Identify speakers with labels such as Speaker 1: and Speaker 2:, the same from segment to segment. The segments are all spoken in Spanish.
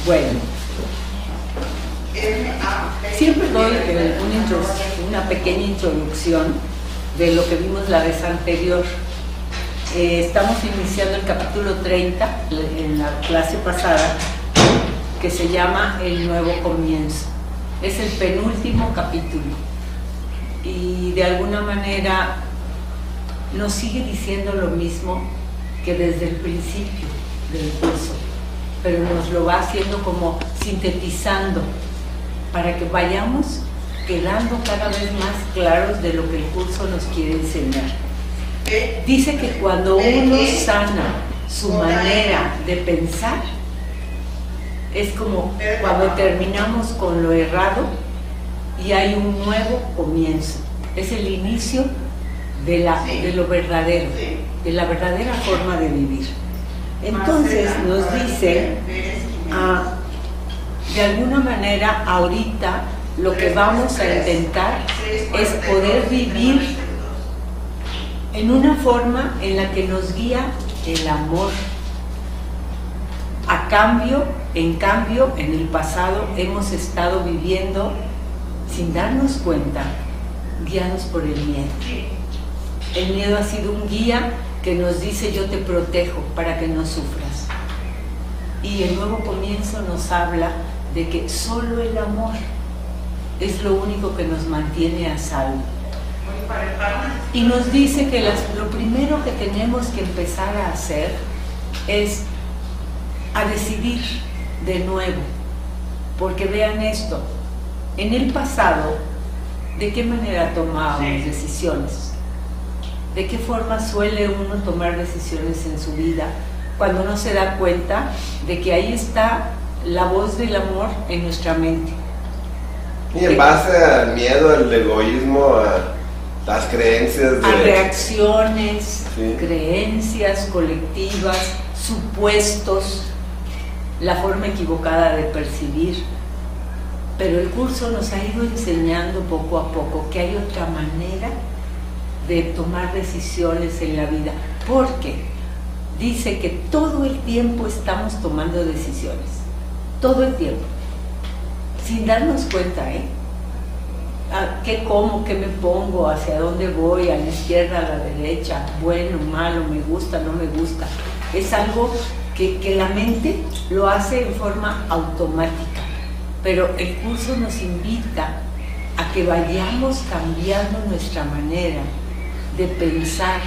Speaker 1: Bueno, siempre doy una pequeña introducción de lo que vimos la vez anterior. Estamos iniciando el capítulo 30 en la clase pasada, que se llama El Nuevo Comienzo. Es el penúltimo capítulo y de alguna manera nos sigue diciendo lo mismo que desde el principio del curso, pero nos lo va haciendo como sintetizando para que vayamos quedando cada vez más claros de lo que el curso nos quiere enseñar. Dice que cuando uno sana su manera de pensar, es como cuando terminamos con lo errado y hay un nuevo comienzo. Es el inicio de lo verdadero, de la verdadera forma de vivir. Entonces nos dice, de alguna manera ahorita lo que vamos a intentar es poder vivir en una forma en la que nos guía el amor. En cambio, en el pasado hemos estado viviendo sin darnos cuenta, guiados por el miedo. El miedo ha sido un guía que nos dice: yo te protejo para que no sufras. Y el nuevo comienzo nos habla de que solo el amor es lo único que nos mantiene a salvo. Y nos dice que lo primero que tenemos que empezar a hacer es a decidir de nuevo, porque vean esto, en el pasado, ¿de qué manera tomábamos decisiones? ¿De qué forma suele uno tomar decisiones en su vida cuando no se da cuenta de que ahí está la voz del amor en nuestra mente?
Speaker 2: Y en base al miedo, al egoísmo, a las creencias
Speaker 1: a reacciones, creencias colectivas, supuestos, la forma equivocada de percibir. Pero el curso nos ha ido enseñando poco a poco que hay otra manera de tomar decisiones en la vida, porque dice que todo el tiempo estamos tomando decisiones, todo el tiempo, sin darnos cuenta, ¿qué como? ¿Qué me pongo? ¿Hacia dónde voy? ¿A la izquierda? ¿A la derecha? ¿Bueno? ¿Malo? ¿Me gusta? ¿No me gusta? Es algo que la mente lo hace en forma automática, pero el curso nos invita a que vayamos cambiando nuestra manera de pensar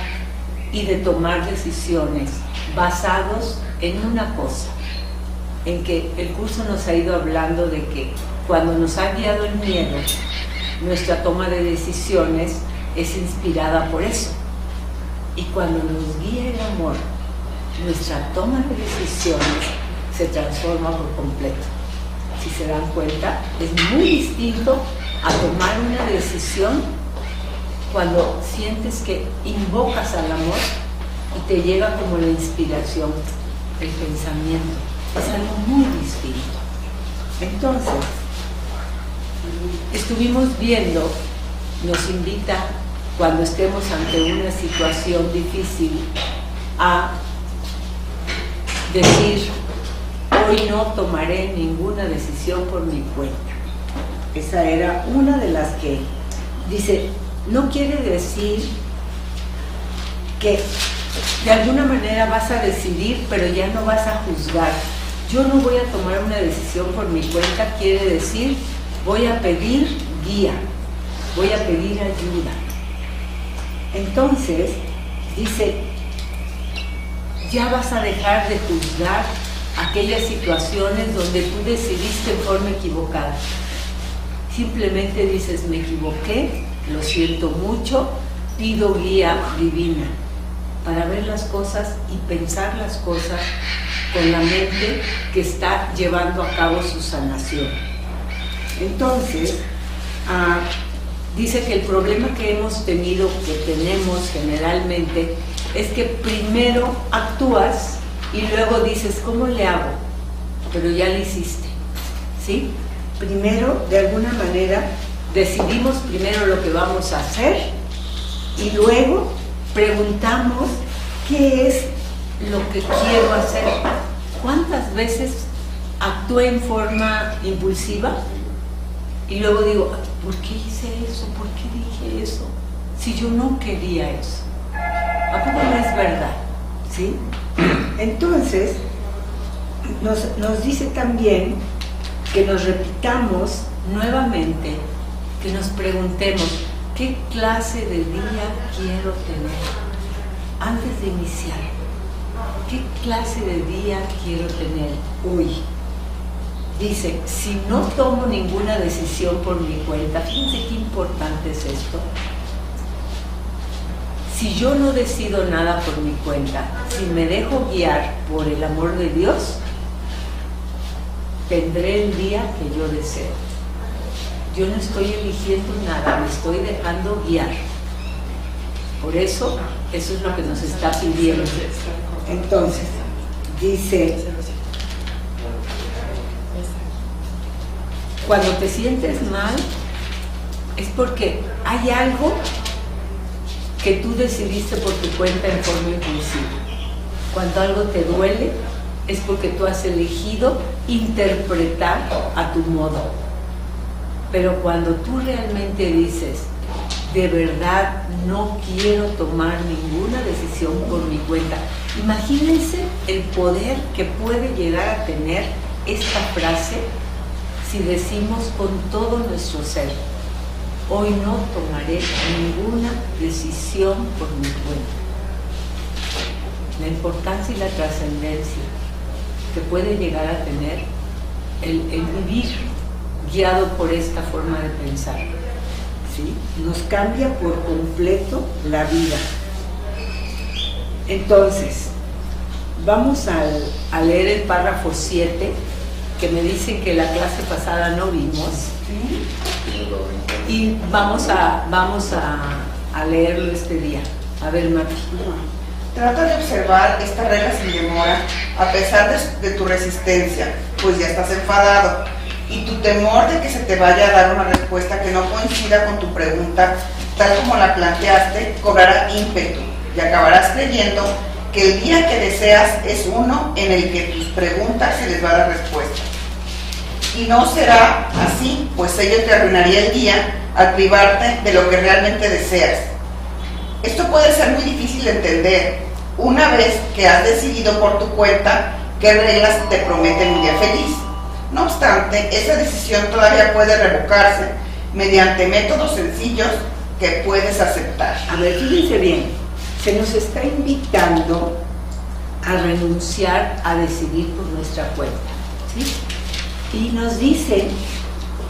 Speaker 1: y de tomar decisiones basados en una cosa, en que el curso nos ha ido hablando de que cuando nos ha guiado el miedo, nuestra toma de decisiones es inspirada por eso, y cuando nos guía el amor, nuestra toma de decisiones se transforma por completo. Si se dan cuenta, es muy distinto a tomar una decisión cuando sientes que invocas al amor y te llega como la inspiración, el pensamiento. Es algo muy distinto. Entonces, estuvimos viendo, nos invita cuando estemos ante una situación difícil a decir: hoy no tomaré ninguna decisión por mi cuenta. Esa era una de las que dice, no quiere decir que de alguna manera vas a decidir, pero ya no vas a juzgar. Yo no voy a tomar una decisión por mi cuenta, quiere decir, voy a pedir guía, voy a pedir ayuda. Entonces, dice, ya vas a dejar de juzgar aquellas situaciones donde tú decidiste en forma equivocada. Simplemente dices: me equivoqué, lo siento mucho, pido guía divina para ver las cosas y pensar las cosas con la mente que está llevando a cabo su sanación. Entonces, dice que el problema que hemos tenido, que tenemos generalmente, es que primero actúas y luego dices: ¿cómo le hago? Pero ya lo hiciste, ¿sí? Primero, de alguna manera, decidimos primero lo que vamos a hacer y luego preguntamos qué es lo que quiero hacer. ¿Cuántas veces actué en forma impulsiva y luego digo, ¿por qué hice eso? ¿Por qué dije eso? Si yo no quería eso. ¿A poco no es verdad?
Speaker 3: ¿Sí? Entonces, nos dice también que nos repitamos
Speaker 1: nuevamente, que nos preguntemos, ¿qué clase de día quiero tener? Antes de iniciar, ¿qué clase de día quiero tener hoy? Dice, si no tomo ninguna decisión por mi cuenta, fíjense qué importante es esto. Si yo no decido nada por mi cuenta, si me dejo guiar por el amor de Dios, tendré el día que yo deseo. Yo no estoy eligiendo nada, me estoy dejando guiar. Por eso, eso es lo que nos está pidiendo.
Speaker 3: Entonces, dice,
Speaker 1: cuando te sientes mal, es porque hay algo que tú decidiste por tu cuenta en forma impulsiva. Cuando algo te duele, es porque tú has elegido interpretar a tu modo. Pero cuando tú realmente dices, de verdad no quiero tomar ninguna decisión por mi cuenta, imagínense el poder que puede llegar a tener esta frase si decimos con todo nuestro ser, hoy no tomaré ninguna decisión por mi cuenta. La importancia y la trascendencia que puede llegar a tener el vivir guiado por esta forma de pensar.
Speaker 3: ¿sí? Nos cambia por completo la vida. Entonces, vamos a leer el párrafo 7, que me dicen que la clase pasada no vimos. Y vamos a leerlo este día. A ver, Mati.
Speaker 4: Trata de observar esta regla sin demora, a pesar de tu resistencia, pues ya estás enfadado, y tu temor de que se te vaya a dar una respuesta que no coincida con tu pregunta, tal como la planteaste, cobrará ímpetu, y acabarás creyendo que el día que deseas es uno en el que tus preguntas se les va a dar respuesta. Y no será así, pues ello te arruinaría el día al privarte de lo que realmente deseas. Esto puede ser muy difícil de entender una vez que has decidido por tu cuenta qué reglas te prometen un día feliz. No obstante, esa decisión todavía puede revocarse mediante métodos sencillos que puedes aceptar.
Speaker 3: A ver, fíjense bien, se nos está invitando
Speaker 1: A renunciar a decidir por nuestra cuenta, ¿sí?
Speaker 3: y nos dice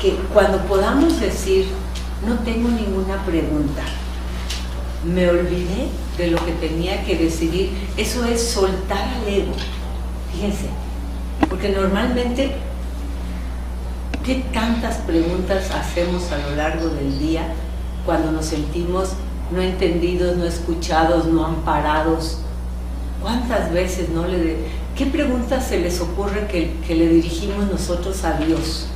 Speaker 1: Que cuando podamos decir, no tengo ninguna pregunta, me olvidé de lo que tenía que decidir, eso es soltar al ego. Fíjense, porque normalmente, ¿qué tantas preguntas hacemos a lo largo del día cuando nos sentimos no entendidos, no escuchados, no amparados? ¿Cuántas veces qué preguntas se les ocurre que le dirigimos nosotros a Dios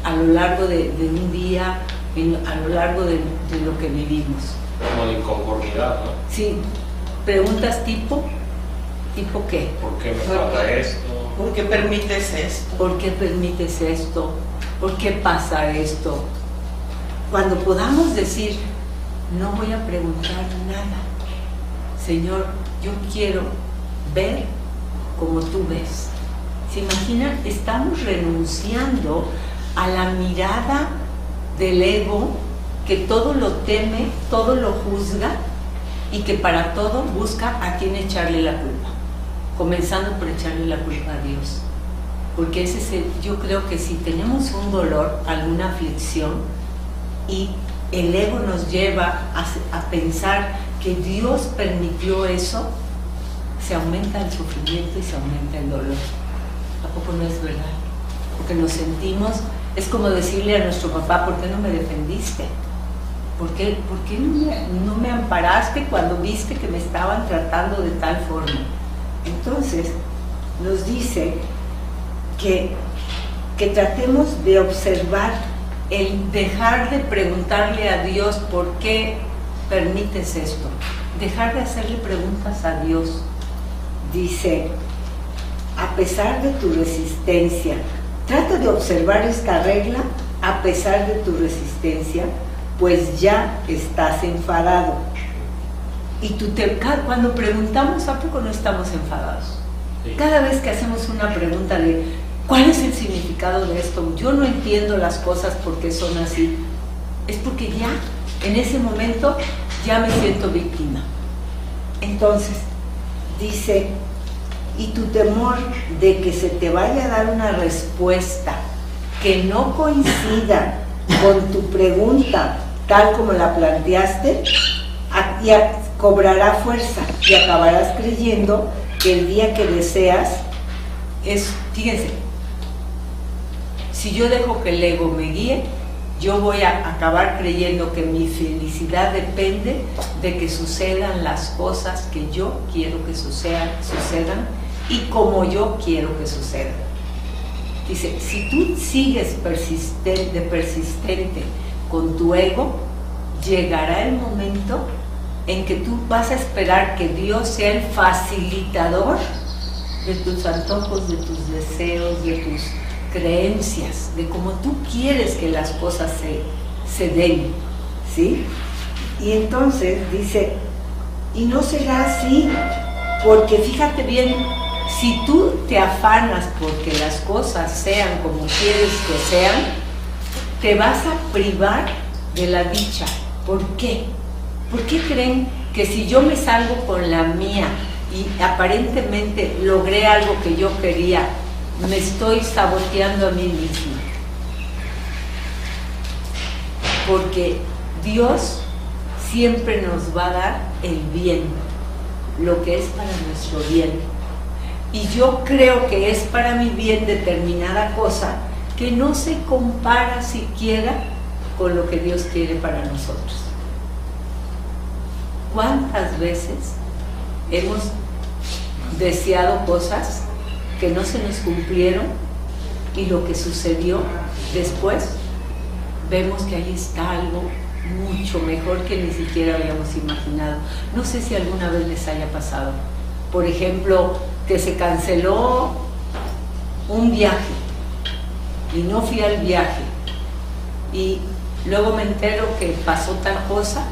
Speaker 1: a lo largo de un día, a lo largo de lo que vivimos?
Speaker 5: Como de inconformidad, ¿no?
Speaker 1: Sí, preguntas tipo ¿qué?
Speaker 5: ¿Por qué me pasa esto?
Speaker 4: ¿Por qué permites esto?
Speaker 1: ¿Por qué permites esto? ¿Por qué pasa esto? Cuando podamos decir, no voy a preguntar nada, Señor, yo quiero ver como tú ves. ¿Se imaginan? Estamos renunciando a la mirada del ego que todo lo teme, todo lo juzga y que para todo busca a quién echarle la culpa, comenzando por echarle la culpa a Dios. Porque yo creo que si tenemos un dolor, alguna aflicción, y el ego nos lleva a pensar que Dios permitió eso, se aumenta el sufrimiento y se aumenta el dolor. ¿A poco no es verdad? Porque nos sentimos, es como decirle a nuestro papá, ¿por qué no me defendiste? ¿Por qué no me amparaste cuando viste que me estaban tratando de tal forma?
Speaker 3: Entonces, nos dice que tratemos de observar
Speaker 1: el dejar de preguntarle a Dios por qué permites esto, dejar de hacerle preguntas a Dios
Speaker 3: dice, a pesar de tu resistencia, trata de observar esta regla a pesar de tu resistencia, pues ya estás enfadado. Y cuando preguntamos, ¿a poco no estamos enfadados?
Speaker 5: Sí.
Speaker 3: Cada vez que hacemos una pregunta de ¿cuál es el significado de esto? Yo no entiendo las cosas porque son así. Es porque ya, en ese momento, ya me siento víctima. Entonces, dice, y tu temor de que se te vaya a dar una respuesta que no coincida con tu pregunta tal como la planteaste, ya cobrará fuerza y acabarás creyendo que el día que deseas es, fíjense, si yo dejo que el ego me guíe, yo voy a acabar creyendo que mi felicidad depende de que sucedan las cosas que yo quiero que sucedan y como yo quiero que sucedan. Dice, si tú sigues persistente con tu ego, llegará el momento en que tú vas a esperar que Dios sea el facilitador de tus antojos, de tus deseos, de tus creencias, de cómo tú quieres que las cosas se den, ¿sí? Y entonces dice, y no será así, porque fíjate bien, si tú te afanas porque las cosas sean como quieres que sean, te vas a privar de la dicha. ¿Por qué? ¿Por qué creen que si yo me salgo con la mía y aparentemente logré algo que yo quería, me estoy saboteando a mí misma? Porque Dios siempre nos va a dar el bien, lo que es para nuestro bien. Y yo creo que es para mi bien determinada cosa que no se compara siquiera con lo que Dios quiere para nosotros. ¿Cuántas veces hemos deseado cosas que no se nos cumplieron y lo que sucedió después? Vemos que ahí está algo mucho mejor que ni siquiera habíamos imaginado. No sé si alguna vez les haya pasado. Por ejemplo, que se canceló un viaje y no fui al viaje y luego me entero que pasó tal cosa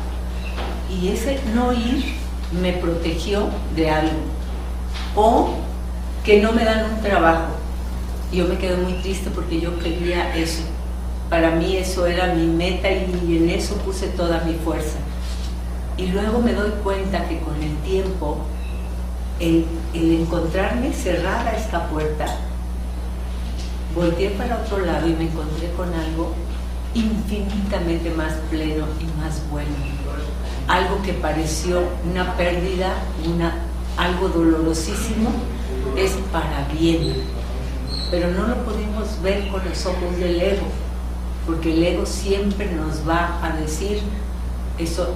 Speaker 3: y ese no ir me protegió de algo, o que no me dan un trabajo y yo me quedo muy triste porque yo quería eso, para mí eso era mi meta y en eso puse toda mi fuerza, y luego me doy cuenta que con el tiempo el encontrarme cerrada esta puerta, volteé para otro lado y me encontré con algo infinitamente más pleno y más bueno, algo que pareció una pérdida, algo dolorosísimo, es para bien, pero no lo podemos ver con los ojos del ego, porque el ego siempre nos va a decir, esto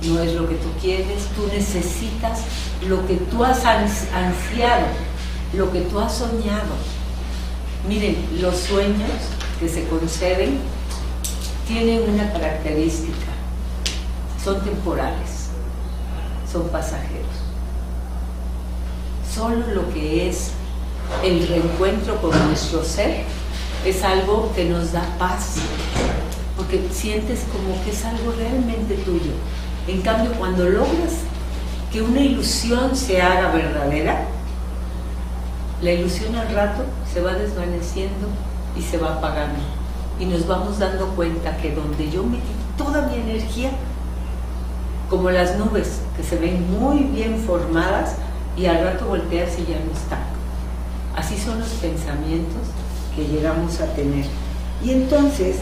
Speaker 3: no es lo que tú quieres, tú necesitas lo que tú has ansiado, lo que tú has soñado. Miren, los sueños que se conceden tienen una característica, son temporales, son pasajeros. Solo lo que es el reencuentro con nuestro ser es algo que nos da paz, porque sientes como que es algo realmente tuyo. En cambio, cuando logras que una ilusión se haga verdadera, la ilusión al rato se va desvaneciendo y se va apagando, y nos vamos dando cuenta que donde yo metí toda mi energía, como las nubes que se ven muy bien formadas y al rato volteas y ya no están. Así son los pensamientos que llegamos a tener. Y entonces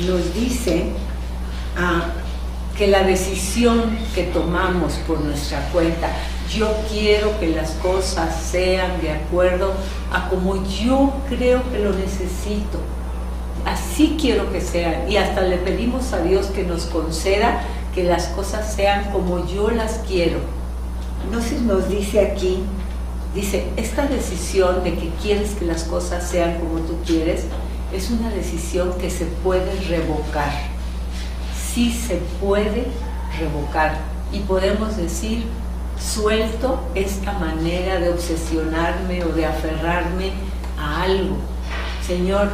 Speaker 3: nos dice que la decisión que tomamos por nuestra cuenta, yo quiero que las cosas sean de acuerdo a como yo creo que lo necesito, así quiero que sean, y hasta le pedimos a Dios que nos conceda que las cosas sean como yo las quiero. Entonces nos dice aquí, dice, esta decisión de que quieres que las cosas sean como tú quieres, es una decisión que se puede revocar. Sí se puede revocar. Y podemos decir,
Speaker 1: suelto esta manera de obsesionarme o de aferrarme a algo. Señor,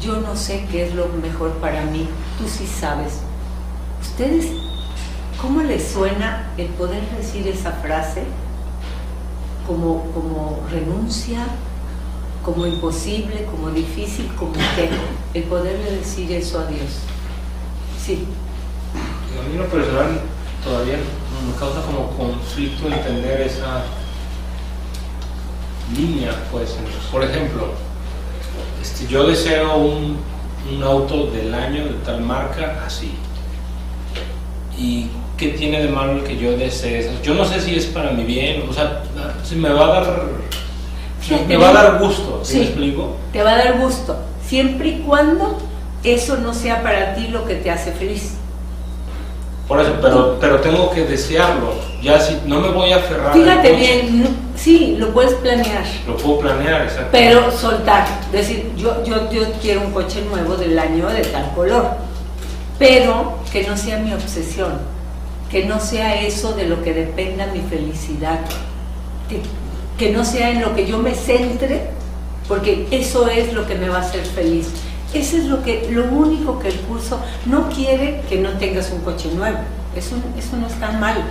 Speaker 1: yo no sé qué es lo mejor para mí, tú sí sabes. ¿Ustedes cómo les suena el poder decir esa frase? Como renuncia, como imposible, como difícil, como qué. El poderle decir eso a Dios. Sí.
Speaker 5: A mí en lo personal todavía me causa como conflicto entender esa línea, pues. Por ejemplo, yo deseo un auto del año de tal marca así. ¿Y qué tiene de malo el que yo desee eso? Yo no sé si es para mi bien, o sea, si me va a dar, me va a dar gusto, ¿sí me explico?
Speaker 1: Te va a dar gusto, siempre y cuando eso no sea para ti lo que te hace feliz.
Speaker 5: Por eso, pero tengo que desearlo, ya si no me voy a aferrar.
Speaker 1: Fíjate bien, sí, lo puedes planear.
Speaker 5: Lo puedo planear, exacto.
Speaker 1: Pero soltar, decir, yo quiero un coche nuevo del año de tal color, pero que no sea mi obsesión, que no sea eso de lo que dependa mi felicidad, que no sea en lo que yo me centre, porque eso es lo que me va a hacer feliz. Eso es lo único que el curso no quiere, que no tengas un coche nuevo. Eso no está mal.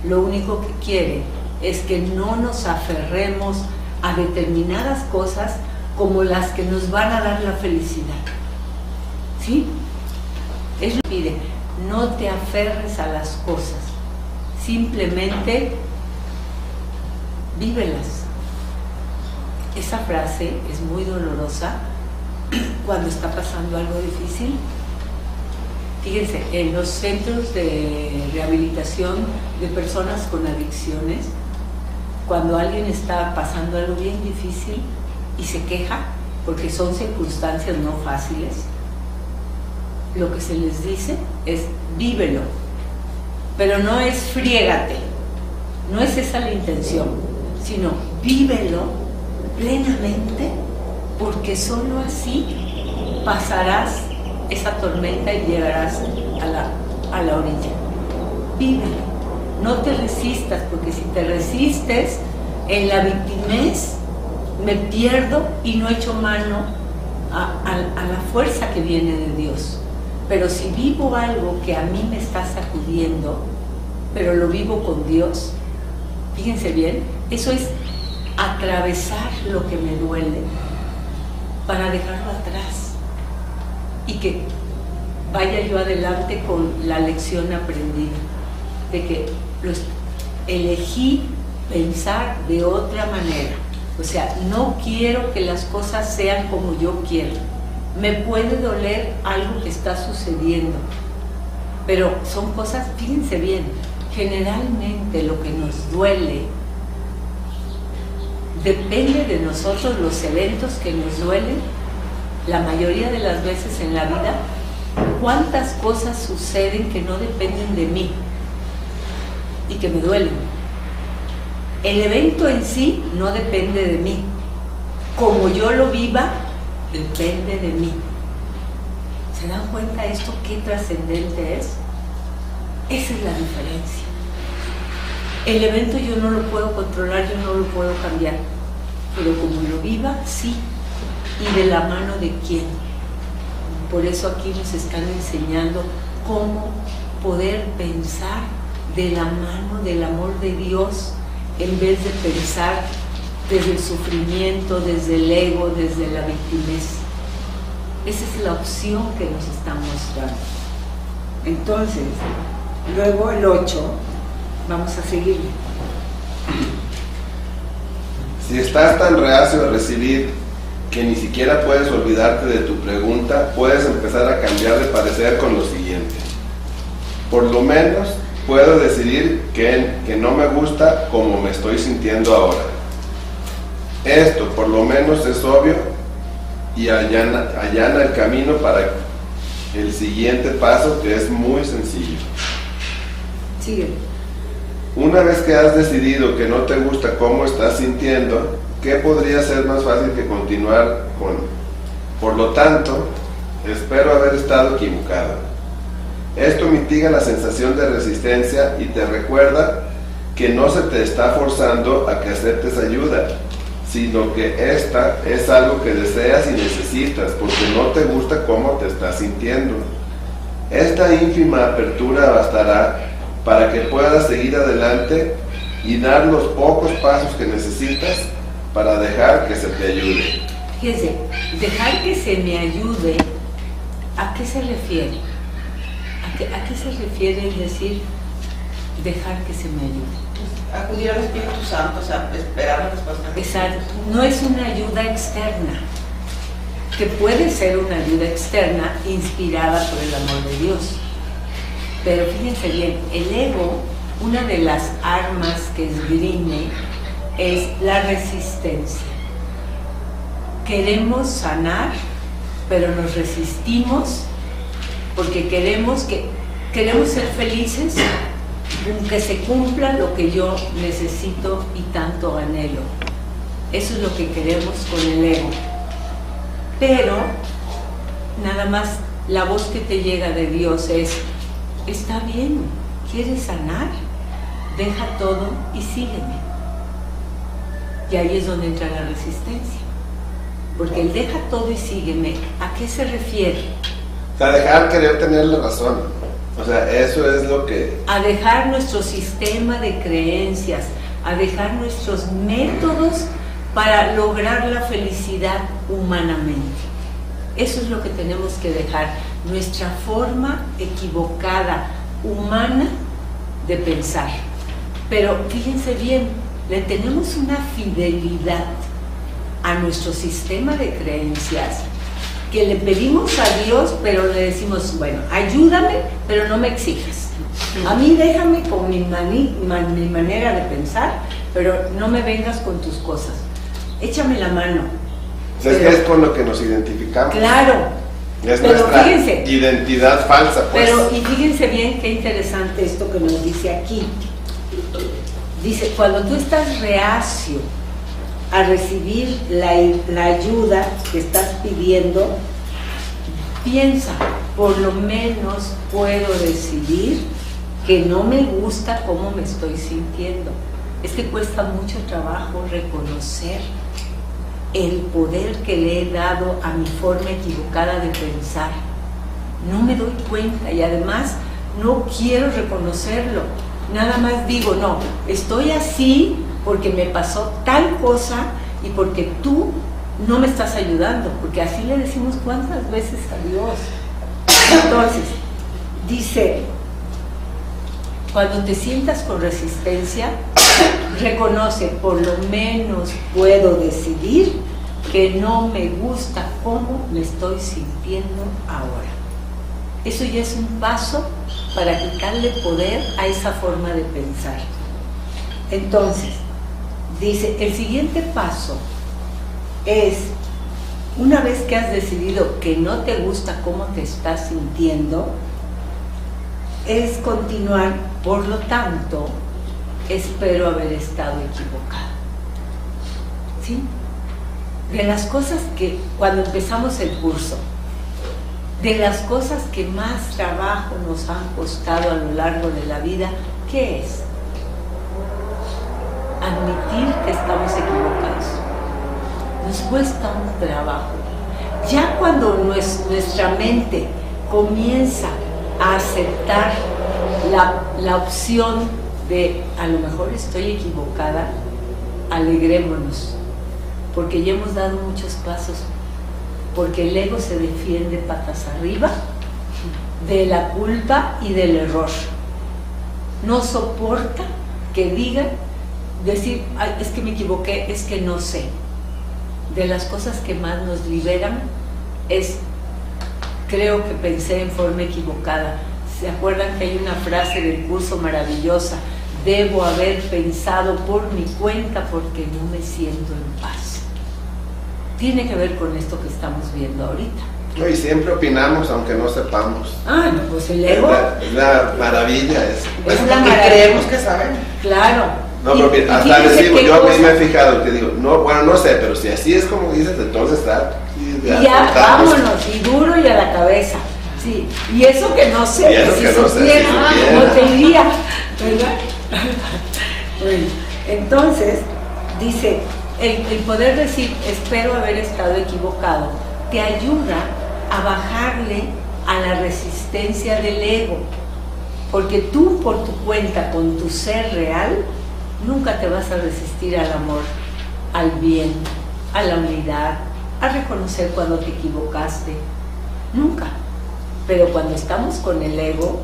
Speaker 1: Lo único que quiere es que no nos aferremos a determinadas cosas como las que nos van a dar la felicidad. ¿Sí? Es lo que pide. No te aferres a las cosas. Simplemente vívelas. Esa frase es muy dolorosa cuando está pasando algo difícil. Fíjense, en los centros de rehabilitación de personas con adicciones, cuando alguien está pasando algo bien difícil y se queja, porque son circunstancias no fáciles, lo que se les dice es vívelo, pero no es friégate, no es esa la intención, sino vívelo plenamente, porque solo así pasarás esa tormenta y llegarás a la orilla. Vívelo, no te resistas, porque si te resistes en la victimez, me pierdo y no echo mano a la fuerza que viene de Dios. Pero si vivo algo que a mí me está sacudiendo, pero lo vivo con Dios, fíjense bien, eso es atravesar lo que me duele para dejarlo atrás y que vaya yo adelante con la lección aprendida, de que elegí pensar de otra manera. O sea, no quiero que las cosas sean como yo quiero. Me puede doler algo que está sucediendo, pero son cosas, fíjense bien, generalmente lo que nos duele depende de nosotros. Los eventos que nos duelen, la mayoría de las veces en la vida, cuántas cosas suceden que no dependen de mí y que me duelen. El evento en sí no depende de mí, como yo lo viva, depende de mí. ¿Se dan cuenta esto qué trascendente es? Esa es la diferencia. El evento yo no lo puedo controlar, yo no lo puedo cambiar, pero como lo viva, sí. ¿Y de la mano de quién? Por eso aquí nos están enseñando cómo poder pensar de la mano del amor de Dios, en vez de pensar desde el sufrimiento, desde el ego, desde la victimez. Esa es la opción que nos está mostrando.
Speaker 3: Entonces, luego el 8, vamos a seguirle.
Speaker 2: Si estás tan reacio a recibir que ni siquiera puedes olvidarte de tu pregunta, puedes empezar a cambiar de parecer con lo siguiente. Por lo menos puedo decidir que no me gusta como me estoy sintiendo ahora. Esto por lo menos es obvio y allana el camino para el siguiente paso, que es muy sencillo.
Speaker 3: Sigue.
Speaker 2: Una vez que has decidido que no te gusta cómo estás sintiendo, ¿qué podría ser más fácil que continuar con? Por lo tanto, espero haber estado equivocado. Esto mitiga la sensación de resistencia y te recuerda que no se te está forzando a que aceptes ayuda, sino que esta es algo que deseas y necesitas porque no te gusta cómo te estás sintiendo. Esta ínfima apertura bastará para que puedas seguir adelante y dar los pocos pasos que necesitas para dejar que se te ayude.
Speaker 1: Fíjense, dejar que se me ayude, ¿a qué se refiere? ¿A qué se refiere el decir dejar que se me ayude?
Speaker 4: Acudir al Espíritu Santo, o sea, esperar la respuesta.
Speaker 1: Exacto, no es una ayuda externa, que puede ser una ayuda externa inspirada por el amor de Dios. Pero fíjense bien, el ego, una de las armas que esgrime es la resistencia. Queremos sanar, pero nos resistimos porque queremos ser felices, que se cumpla lo que yo necesito y tanto anhelo. Eso es lo que queremos con el ego. Pero nada más la voz que te llega de Dios es: está bien, ¿quieres sanar? Deja todo y sígueme. Y ahí es donde entra la resistencia. Porque el deja todo y sígueme, ¿a qué se refiere?
Speaker 2: O sea, dejar querer tener la razón. O sea, eso es lo que...
Speaker 1: A dejar nuestro sistema de creencias, a dejar nuestros métodos para lograr la felicidad humanamente. Eso es lo que tenemos que dejar, nuestra forma equivocada, humana, de pensar. Pero fíjense bien, le tenemos una fidelidad a nuestro sistema de creencias que le pedimos a Dios, pero le decimos: bueno, ayúdame, pero no me exijas. A mí déjame con mi manera de pensar, pero no me vengas con tus cosas. Échame la mano.
Speaker 2: O sea, es que es con lo que nos identificamos.
Speaker 1: Claro.
Speaker 2: Es
Speaker 1: pero
Speaker 2: nuestra
Speaker 1: fíjense,
Speaker 2: identidad falsa, pues.
Speaker 1: Pero, y fíjense bien qué interesante esto que nos dice aquí. Dice, cuando tú estás reacio a recibir la ayuda que estás pidiendo, piensa: por lo menos puedo decidir que no me gusta cómo me estoy sintiendo. Es que cuesta mucho trabajo reconocer el poder que le he dado a mi forma equivocada de pensar. No me doy cuenta y además no quiero reconocerlo. Nada más digo: no, estoy así porque me pasó tal cosa y porque tú no me estás ayudando, porque así le decimos cuántas veces a Dios. Entonces, dice, cuando te sientas con resistencia, reconoce: por lo menos puedo decidir que no me gusta cómo me estoy sintiendo ahora. Eso ya es un paso para quitarle poder a esa forma de pensar. Entonces, dice, el siguiente paso es, una vez que has decidido que no te gusta cómo te estás sintiendo, es continuar: por lo tanto, espero haber estado equivocado. ¿Sí? De las cosas que, cuando empezamos el curso, de las cosas que más trabajo nos han costado a lo largo de la vida, ¿qué es? Admitir que estamos equivocados. Nos cuesta un trabajo. Ya cuando nuestra mente comienza a aceptar la opción de a lo mejor estoy equivocada, alegrémonos, porque ya hemos dado muchos pasos, porque el ego se defiende patas arriba de la culpa y del error. No soporta que digan, decir: ay, es que me equivoqué, es que no sé. De las cosas que más nos liberan es: creo que pensé en forma equivocada. ¿Se acuerdan que hay una frase del curso maravillosa? Debo haber pensado por mi cuenta porque no me siento en paz. Tiene que ver con esto que estamos viendo ahorita.
Speaker 2: No, y siempre opinamos aunque no sepamos.
Speaker 1: Ah, no, pues el ego.
Speaker 2: Es la maravilla eso.
Speaker 1: Es la
Speaker 4: Porque
Speaker 1: maravilla.
Speaker 4: creemos que sabemos.
Speaker 1: Claro.
Speaker 2: No, pero hasta
Speaker 1: fíjense
Speaker 2: decimos,
Speaker 1: qué
Speaker 2: yo a mí
Speaker 1: cosa.
Speaker 2: me he fijado que digo, no, bueno, no sé, pero si así es como dices, entonces está.
Speaker 1: Y ya, vámonos, y duro y a la cabeza. Sí, y eso que no sé,
Speaker 2: Y eso
Speaker 1: si
Speaker 2: que no sé,
Speaker 1: supiera,
Speaker 2: si supiera.
Speaker 1: no te iría, ¿verdad?
Speaker 3: Bueno, entonces, dice, el poder decir, espero haber estado equivocado, te ayuda a bajarle a la resistencia del ego. Porque tú, por tu cuenta, con tu ser real, nunca te vas a resistir al amor, al bien, a la unidad, a reconocer cuando te equivocaste. Nunca. Pero cuando estamos con el ego,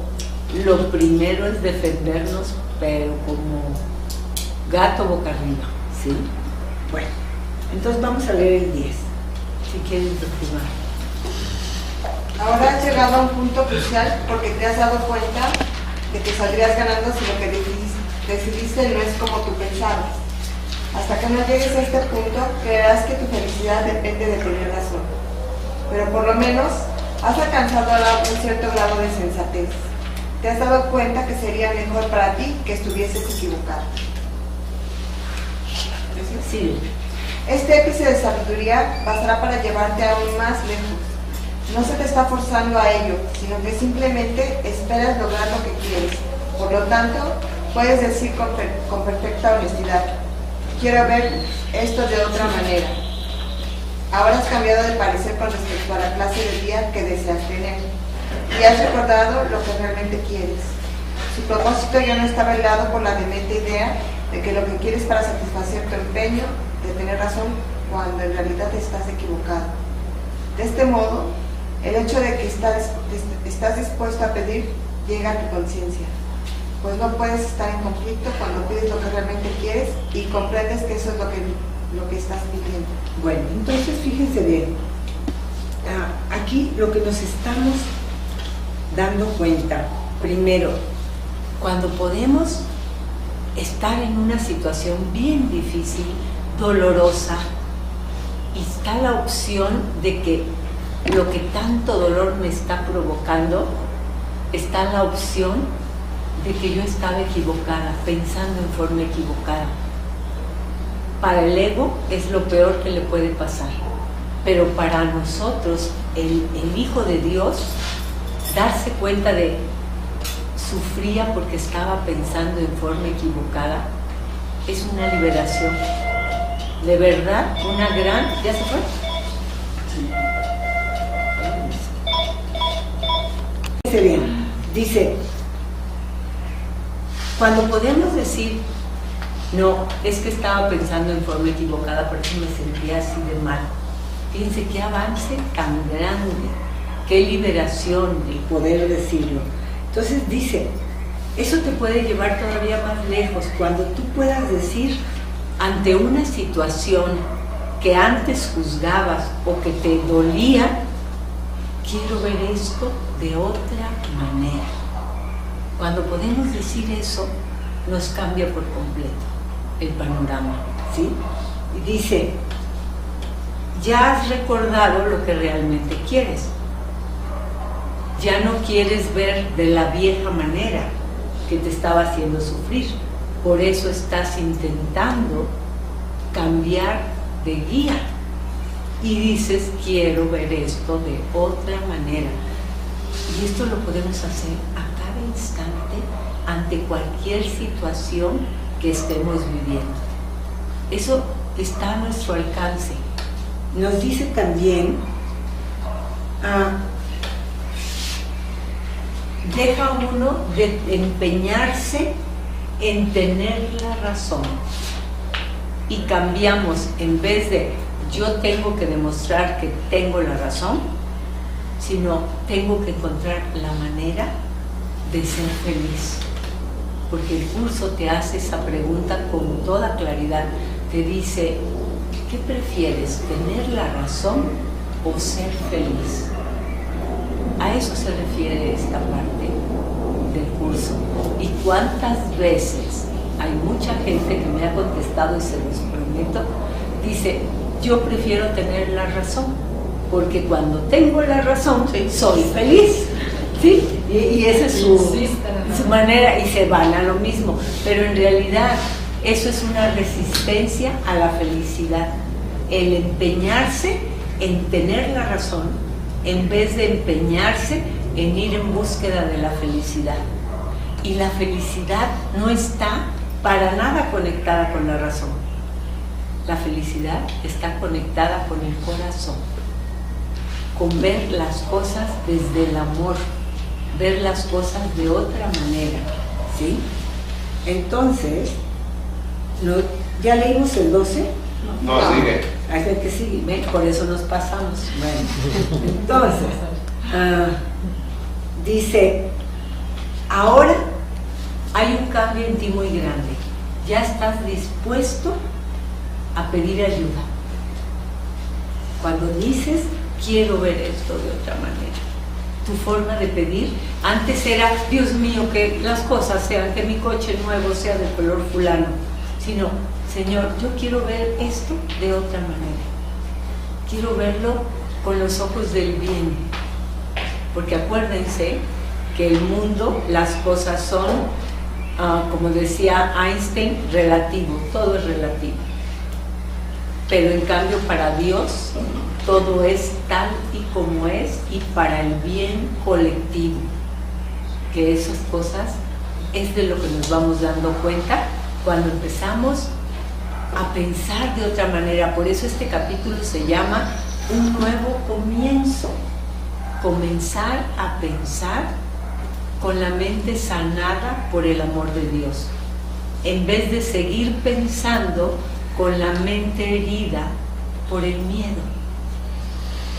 Speaker 3: lo primero es defendernos, pero como gato boca arriba, ¿sí? Bueno, entonces vamos a leer el 10, si quieres retomar.
Speaker 4: Ahora has llegado a un punto crucial porque te has dado cuenta de que saldrías ganando si lo que decidiste no es como tú pensabas. Hasta que no llegues a este punto, creerás que tu felicidad depende de tener razón. Pero por lo menos has alcanzado un cierto grado de sensatez. Te has dado cuenta que sería mejor para ti que estuvieses equivocado.
Speaker 3: Sí.
Speaker 4: Este ápice de sabiduría bastará para llevarte aún más lejos. No se te está forzando a ello, sino que simplemente esperas lograr lo que quieres. Por lo tanto, puedes decir con perfecta honestidad: quiero ver esto de otra manera. Ahora has cambiado de parecer con respecto a la clase de día que deseas tener y has recordado lo que realmente quieres. Su propósito ya no está velado por la demente idea de que lo que quieres para satisfacer tu empeño de tener razón cuando en realidad estás equivocado. De este modo, el hecho de que estás dispuesto a pedir llega a tu conciencia, pues no puedes estar en conflicto cuando pides lo que realmente quieres y comprendes que eso es lo que estás pidiendo.
Speaker 3: Bueno, entonces fíjense bien, aquí lo que nos estamos dando cuenta, primero, cuando podemos estar en una situación bien difícil, dolorosa, y está la opción de que lo que tanto dolor me está provocando, está la opción de que yo estaba equivocada, pensando en forma equivocada. Para el ego es lo peor que le puede pasar, pero para nosotros, el Hijo de Dios, darse cuenta de sufría porque estaba pensando en forma equivocada, es una liberación. De verdad, una gran... ¿Ya se fue? Dice bien, dice, cuando podemos decir, no, es que estaba pensando en forma equivocada, por eso me sentía así de mal. Fíjense qué avance tan grande, qué liberación el poder decirlo. Entonces dice, eso te puede llevar todavía más lejos, cuando tú puedas decir ante una situación que antes juzgabas o que te dolía, quiero ver esto de otra manera. Cuando podemos decir eso, nos cambia por completo el panorama, ¿sí? Y dice, ya has recordado lo que realmente quieres. Ya no quieres ver de la vieja manera que te estaba haciendo sufrir. Por eso estás intentando cambiar de guía. Y dices, quiero ver esto de otra manera. Y esto lo podemos hacer a cada instante ante cualquier situación que estemos viviendo. Eso está a nuestro alcance. Nos dice también, deja uno de empeñarse en tener la razón y cambiamos, en vez de yo tengo que demostrar que tengo la razón, sino tengo que encontrar la manera de ser feliz, porque el curso te hace esa pregunta con toda claridad, te dice, ¿qué prefieres, tener la razón o ser feliz? A eso se refiere esta parte del curso. Y cuántas veces hay mucha gente que me ha contestado, y se los prometo, dice, yo prefiero tener la razón, porque cuando tengo la razón soy feliz, ¿sí? Y esa es su manera, y se van a lo mismo, pero en realidad eso es una resistencia a la felicidad, el empeñarse en tener la razón en vez de empeñarse en ir en búsqueda de la felicidad. Y la felicidad no está
Speaker 1: para nada conectada con la razón. La felicidad está conectada con el corazón, con ver las cosas desde el amor, ver las cosas de otra manera, ¿sí? Entonces, ¿ya leímos el 12?
Speaker 2: No, sigue.
Speaker 1: Hay que sigue, ¿ven? Por eso nos pasamos. Bueno, entonces, dice, ahora hay un cambio en ti muy grande. Ya estás dispuesto a pedir ayuda. Cuando dices, quiero ver esto de otra manera. Tu forma de pedir, antes era, Dios mío, que las cosas sean, que mi coche nuevo sea de color fulano, sino, Señor, yo quiero ver esto de otra manera. Quiero verlo con los ojos del bien. Porque acuérdense que el mundo, las cosas son, como decía Einstein, relativo, todo es relativo. Pero en cambio para Dios, todo es tal y como es y para el bien colectivo. Que esas cosas es de lo que nos vamos dando cuenta cuando empezamos a pensar de otra manera. Por eso este capítulo se llama Un nuevo comienzo. Comenzar a pensar con la mente sanada por el amor de Dios, en vez de seguir pensando con la mente herida por el miedo.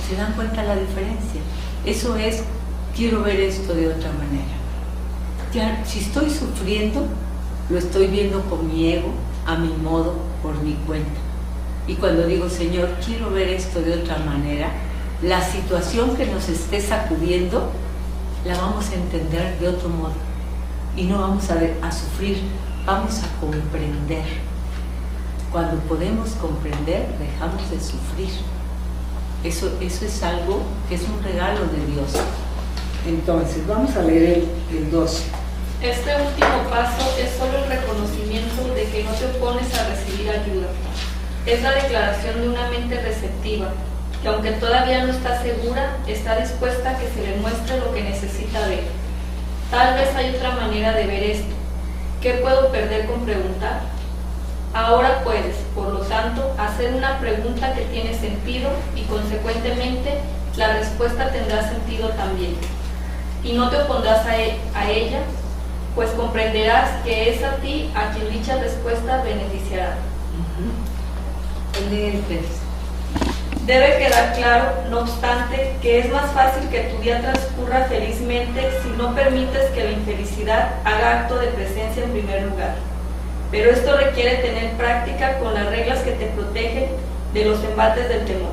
Speaker 1: ¿Se dan cuenta la diferencia? Eso es, quiero ver esto de otra manera. Ya, si estoy sufriendo, lo estoy viendo con mi ego, a mi modo, por mi cuenta. Y cuando digo, Señor, quiero ver esto de otra manera, la situación que nos esté sacudiendo, la vamos a entender de otro modo. Y no vamos a sufrir, vamos a comprender. Cuando podemos comprender, dejamos de sufrir. Eso es algo que es un regalo de Dios. Entonces, vamos a leer el 12.
Speaker 6: Este último paso es solo el reconocimiento de que no te opones a recibir ayuda. Es la declaración de una mente receptiva, que aunque todavía no está segura, está dispuesta a que se le muestre lo que necesita ver. Tal vez hay otra manera de ver esto. ¿Qué puedo perder con preguntar? Ahora puedes, por lo tanto, hacer una pregunta que tiene sentido y, consecuentemente, la respuesta tendrá sentido también. Y no te opondrás a ella, pues comprenderás que es a ti a quien dicha respuesta beneficiará. Debe quedar claro, no obstante, que es más fácil que tu día transcurra felizmente si no permites que la infelicidad haga acto de presencia en primer lugar. Pero esto requiere tener práctica con las reglas que te protegen de los embates del temor.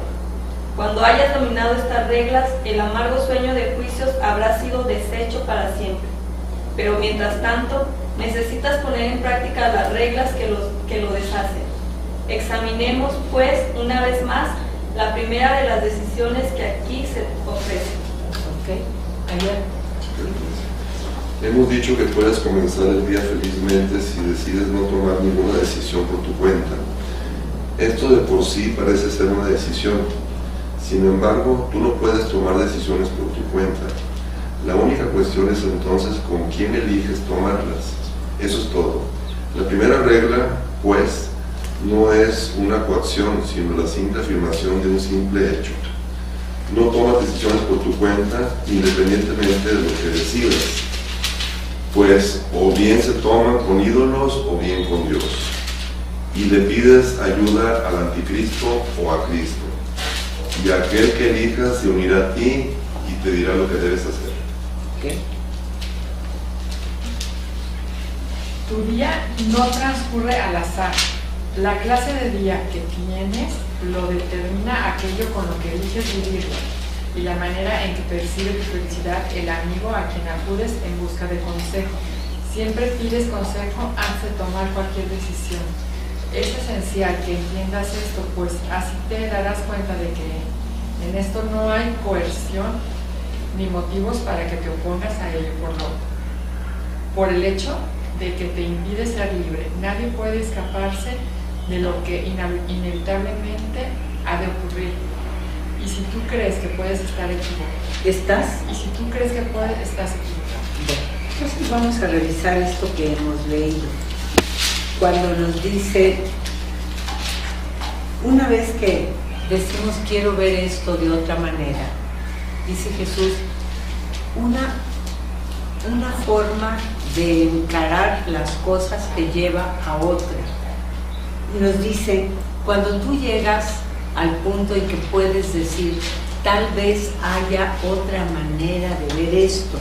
Speaker 6: Cuando hayas dominado estas reglas, el amargo sueño de juicios habrá sido deshecho para siempre. Pero mientras tanto, necesitas poner en práctica las reglas que lo deshacen. Examinemos, pues, una vez más, la primera de las decisiones que aquí se ofrecen.
Speaker 7: Hemos dicho que puedes comenzar el día felizmente si decides no tomar ninguna decisión por tu cuenta. Esto de por sí parece ser una decisión. Sin embargo, tú no puedes tomar decisiones por tu cuenta. La única cuestión es entonces con quién eliges tomarlas. Eso es todo. La primera regla, pues, no es una coacción, sino la simple afirmación de un simple hecho. No tomas decisiones por tu cuenta, independientemente de lo que decidas, pues o bien se toman con ídolos o bien con Dios. Y le pides ayuda al anticristo o a Cristo. Y aquel que elijas se unirá a ti y te dirá lo que debes hacer.
Speaker 1: ¿Qué?
Speaker 8: Tu día no transcurre al azar. La clase de día que tienes lo determina aquello con lo que eliges vivirlo y la manera en que percibe tu felicidad el amigo a quien acudes en busca de consejo. Siempre pides consejo antes de tomar cualquier decisión. Es esencial que entiendas esto, pues así te darás cuenta de que en esto no hay coerción ni motivos para que te opongas a ello por el hecho de que te impide ser libre. Nadie puede escaparse de lo que inevitablemente ha de ocurrir. Y si tú crees que puedes estar equivocado, estás equivocado.
Speaker 1: Entonces vamos a revisar esto que hemos leído.
Speaker 3: cuando nos dice, una vez que decimos quiero ver esto de otra manera, dice Jesús, una forma de encarar las cosas te lleva a otra. Y nos dice, cuando tú llegas al punto en que puedes decir, tal vez haya otra manera de ver esto,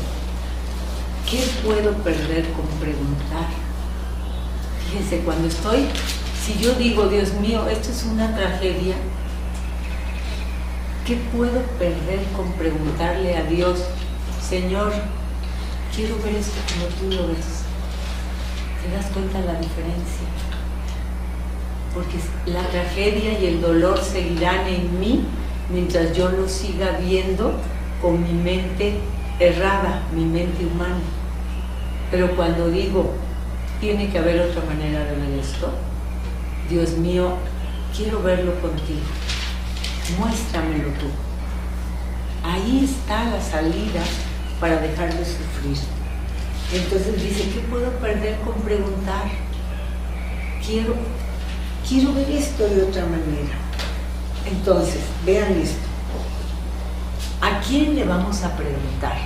Speaker 3: ¿qué puedo perder con preguntar? Fíjense, cuando si yo digo, Dios mío, esto es una tragedia, ¿qué puedo perder con preguntarle a Dios, Señor, quiero ver esto como tú lo ves? ¿Te das cuenta la diferencia? Porque la tragedia y el dolor seguirán en mí mientras yo lo siga viendo con mi mente errada, mi mente humana. Pero cuando digo, tiene que haber otra manera de ver esto, Dios mío, quiero verlo contigo, muéstramelo tú. Ahí está la salida para dejar de sufrir. Entonces dice, ¿qué puedo perder con preguntar? Quiero ver esto de otra manera. Entonces, vean esto. ¿A quién le vamos a preguntar?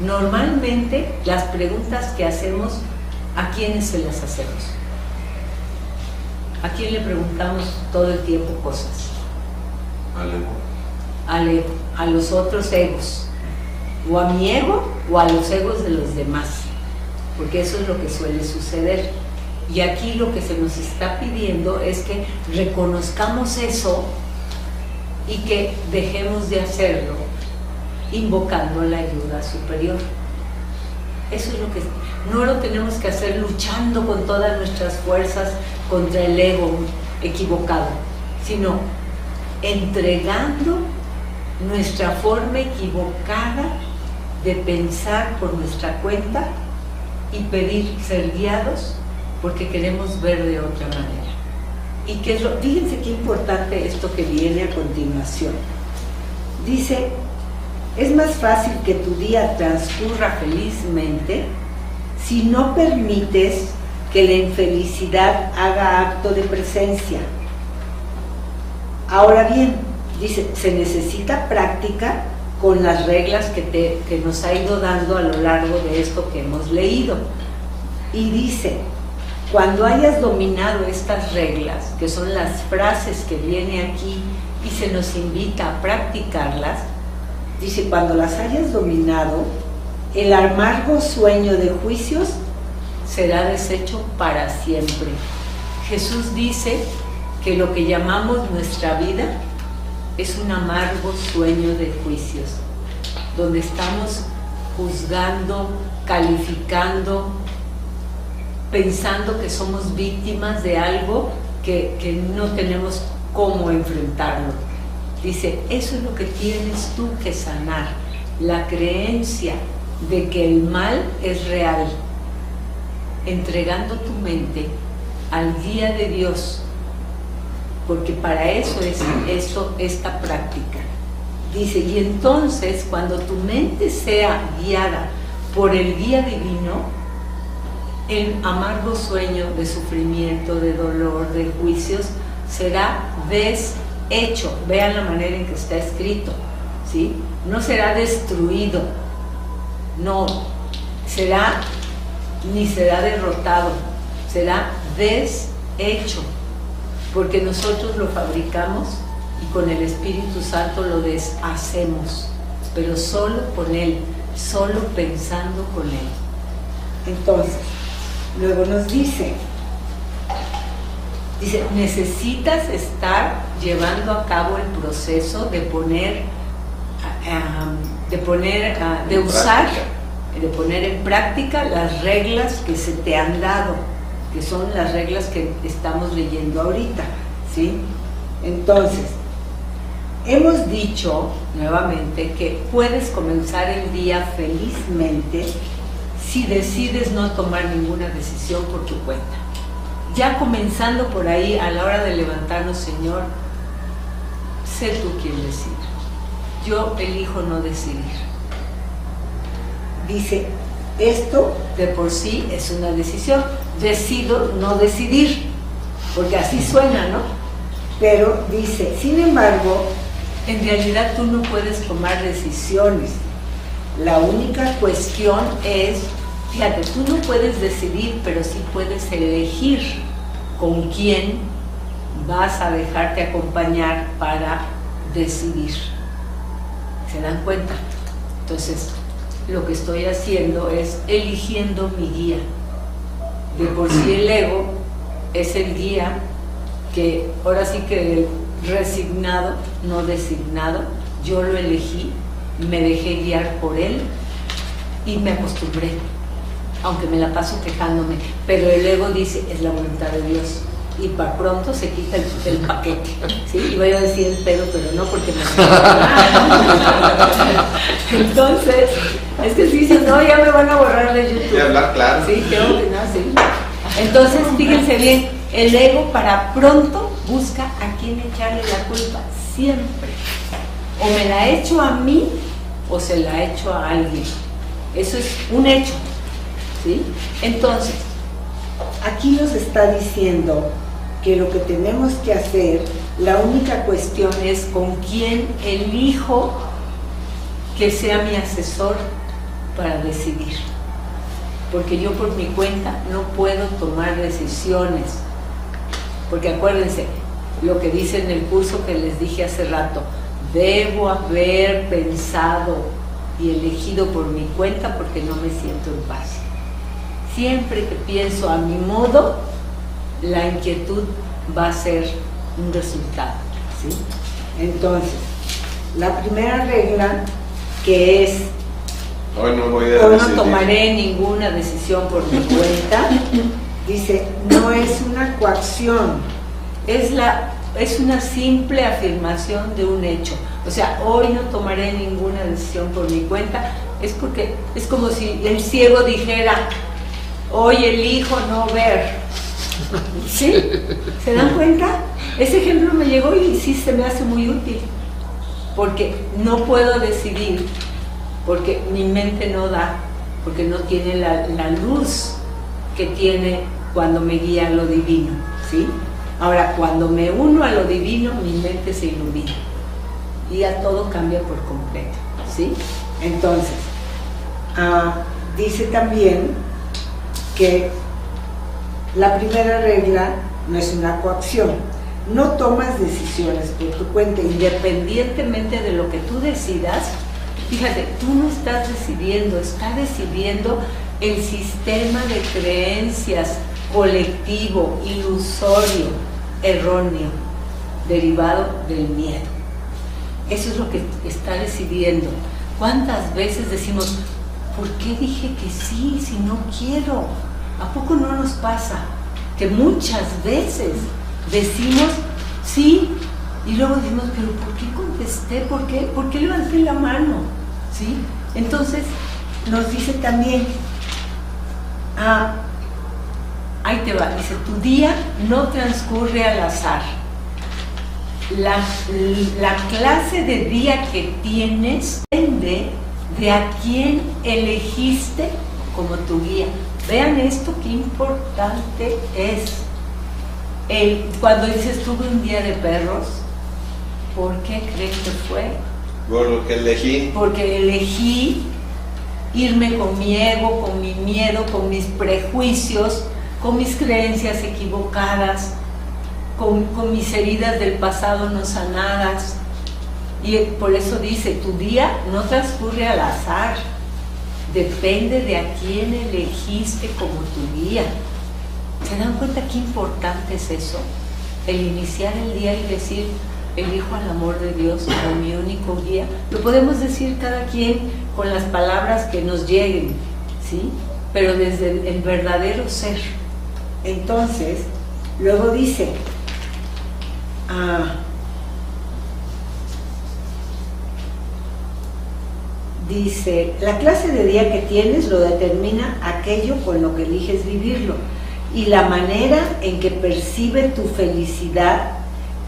Speaker 3: Normalmente, las preguntas que hacemos, ¿a quiénes se las hacemos? ¿A quién le preguntamos todo el tiempo cosas? Al ego, a los otros egos. O a mi ego o a los egos de los demás. Porque eso es lo que suele suceder. Y aquí lo que se nos está pidiendo es que reconozcamos eso y que dejemos de hacerlo invocando la ayuda superior. Eso es lo que no lo tenemos que hacer luchando con todas nuestras fuerzas contra el ego equivocado, sino entregando nuestra forma equivocada de pensar por nuestra cuenta y pedir ser guiados porque queremos ver de otra manera. Y que fíjense qué importante esto que viene a continuación. Dice, es más fácil que tu día transcurra felizmente si no permites que la infelicidad haga acto de presencia. Ahora bien, dice, se necesita práctica con las reglas que nos ha ido dando a lo largo de esto que hemos leído. Y dice, cuando hayas dominado estas reglas, que son las frases que viene aquí y se nos invita a practicarlas, dice, cuando las hayas dominado, el amargo sueño de juicios será deshecho para siempre. Jesús dice que lo que llamamos nuestra vida es un amargo sueño de juicios, donde estamos juzgando, calificando, pensando que somos víctimas de algo que no tenemos cómo enfrentarlo. Dice, eso es lo que tienes tú que sanar, la creencia de que el mal es real, entregando tu mente al guía de Dios, porque para eso es esta práctica. Dice, y entonces cuando tu mente sea guiada por el guía divino, el amargo sueño de sufrimiento, de dolor, de juicios, será deshecho. Vean la manera en que está escrito, ¿sí? No será destruido, no, ni será derrotado, será deshecho, porque nosotros lo fabricamos y con el Espíritu Santo lo deshacemos, pero solo con Él, solo pensando con Él. Entonces, luego nos dice, necesitas estar llevando a cabo el proceso de poner en práctica las reglas que se te han dado, que son las reglas que estamos leyendo ahorita, ¿sí? Entonces, hemos dicho nuevamente que puedes comenzar el día felizmente si decides no tomar ninguna decisión por tu cuenta. Ya comenzando por ahí, a la hora de levantarnos, Señor, sé tú quien decida. Yo elijo no decidir. Dice, esto de por sí es una decisión. Decido no decidir, porque así suena, ¿no? Pero dice, sin embargo, en realidad tú no puedes tomar decisiones. La única cuestión es, fíjate, tú no puedes decidir, pero sí puedes elegir con quién vas a dejarte acompañar para decidir. ¿Se dan cuenta? Entonces, lo que estoy haciendo es eligiendo mi guía. De por sí el ego es el guía que, ahora sí que resignado, no designado, yo lo elegí, me dejé guiar por él y me acostumbré, aunque me la paso quejándome, pero el ego dice, es la voluntad de Dios, y para pronto se quita el paquete, ¿sí? Iba yo a decir el pedo, pero no, porque me entonces, es que si dicen, no, ya me van a borrar de YouTube.
Speaker 2: Voy a hablar claro.
Speaker 3: Sí, creo que no, sí. Entonces, fíjense bien, el ego para pronto busca a quién echarle la culpa, siempre. O me la echo a mí, o se la echo a alguien. Eso es un hecho, ¿sí? Entonces, aquí nos está diciendo que lo que tenemos que hacer, la única cuestión es con quién elijo que sea mi asesor para decidir. Porque yo por mi cuenta no puedo tomar decisiones. Porque acuérdense, lo que dice en el curso que les dije hace rato, debo haber pensado y elegido por mi cuenta porque no me siento en paz. Siempre que pienso a mi modo, la inquietud va a ser un resultado, ¿sí? Entonces, la primera regla que es,
Speaker 2: hoy no
Speaker 3: tomaré ninguna decisión por mi cuenta, dice, no es una coacción, es una simple afirmación de un hecho. O sea, hoy no tomaré ninguna decisión por mi cuenta, es porque es como si el ciego dijera, hoy elijo no ver. ¿Sí? ¿Se dan cuenta? Ese ejemplo me llegó y sí se me hace muy útil, porque no puedo decidir, porque mi mente no da, porque no tiene la luz que tiene cuando me guía lo divino, ¿sí? Ahora, cuando me uno a lo divino, mi mente se ilumina y ya todo cambia por completo, ¿sí? Entonces, dice también que la primera regla no es una coacción. No tomas decisiones por tu cuenta, independientemente de lo que tú decidas. Fíjate, tú no estás decidiendo, está decidiendo el sistema de creencias colectivo, ilusorio, erróneo, derivado del miedo. Eso es lo que está decidiendo. ¿Cuántas veces decimos, ¿por qué dije que sí si no quiero? ¿A poco no nos pasa que muchas veces decimos sí y luego decimos, pero ¿por qué contesté? ¿Por qué levanté la mano? ¿Sí? Entonces nos dice también, ahí te va, dice, tu día no transcurre al azar. La clase de día que tienes depende de a quién elegiste como tu guía. Vean esto, qué importante es. Cuando dices, tuve un día de perros, ¿por qué creen que fue?
Speaker 2: Por lo que elegí.
Speaker 3: Porque elegí irme con mi ego, con mi miedo, con mis prejuicios, con mis creencias equivocadas, con mis heridas del pasado no sanadas. Y por eso dice, tu día no transcurre al azar. Depende de a quién elegiste como tu guía. ¿Se dan cuenta qué importante es eso? El iniciar el día y decir, elijo al amor de Dios como mi único guía. Lo podemos decir cada quien con las palabras que nos lleguen, ¿sí? Pero desde el verdadero ser. Entonces, luego dice, la clase de día que tienes lo determina aquello con lo que eliges vivirlo y la manera en que percibe tu felicidad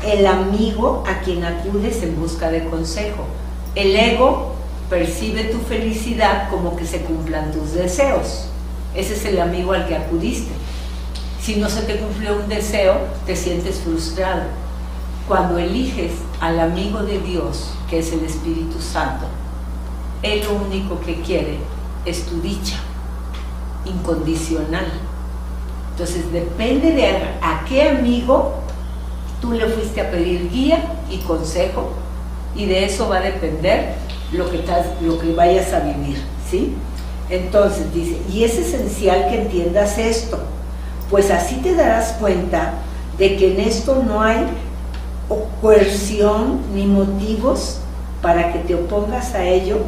Speaker 3: el amigo a quien acudes en busca de consejo. El ego
Speaker 1: percibe tu felicidad como que se cumplan tus deseos. Ese es el amigo al que acudiste. Si no se te cumplió un deseo, te sientes frustrado. Cuando eliges al amigo de Dios, que es el Espíritu Santo, Él lo único que quiere es tu dicha incondicional. Entonces depende de a qué amigo tú le fuiste a pedir guía y consejo, y de eso va a depender lo que vayas a vivir, ¿sí? Entonces dice, y es esencial que entiendas esto, pues así te darás cuenta de que en esto no hay coerción ni motivos para que te opongas a ello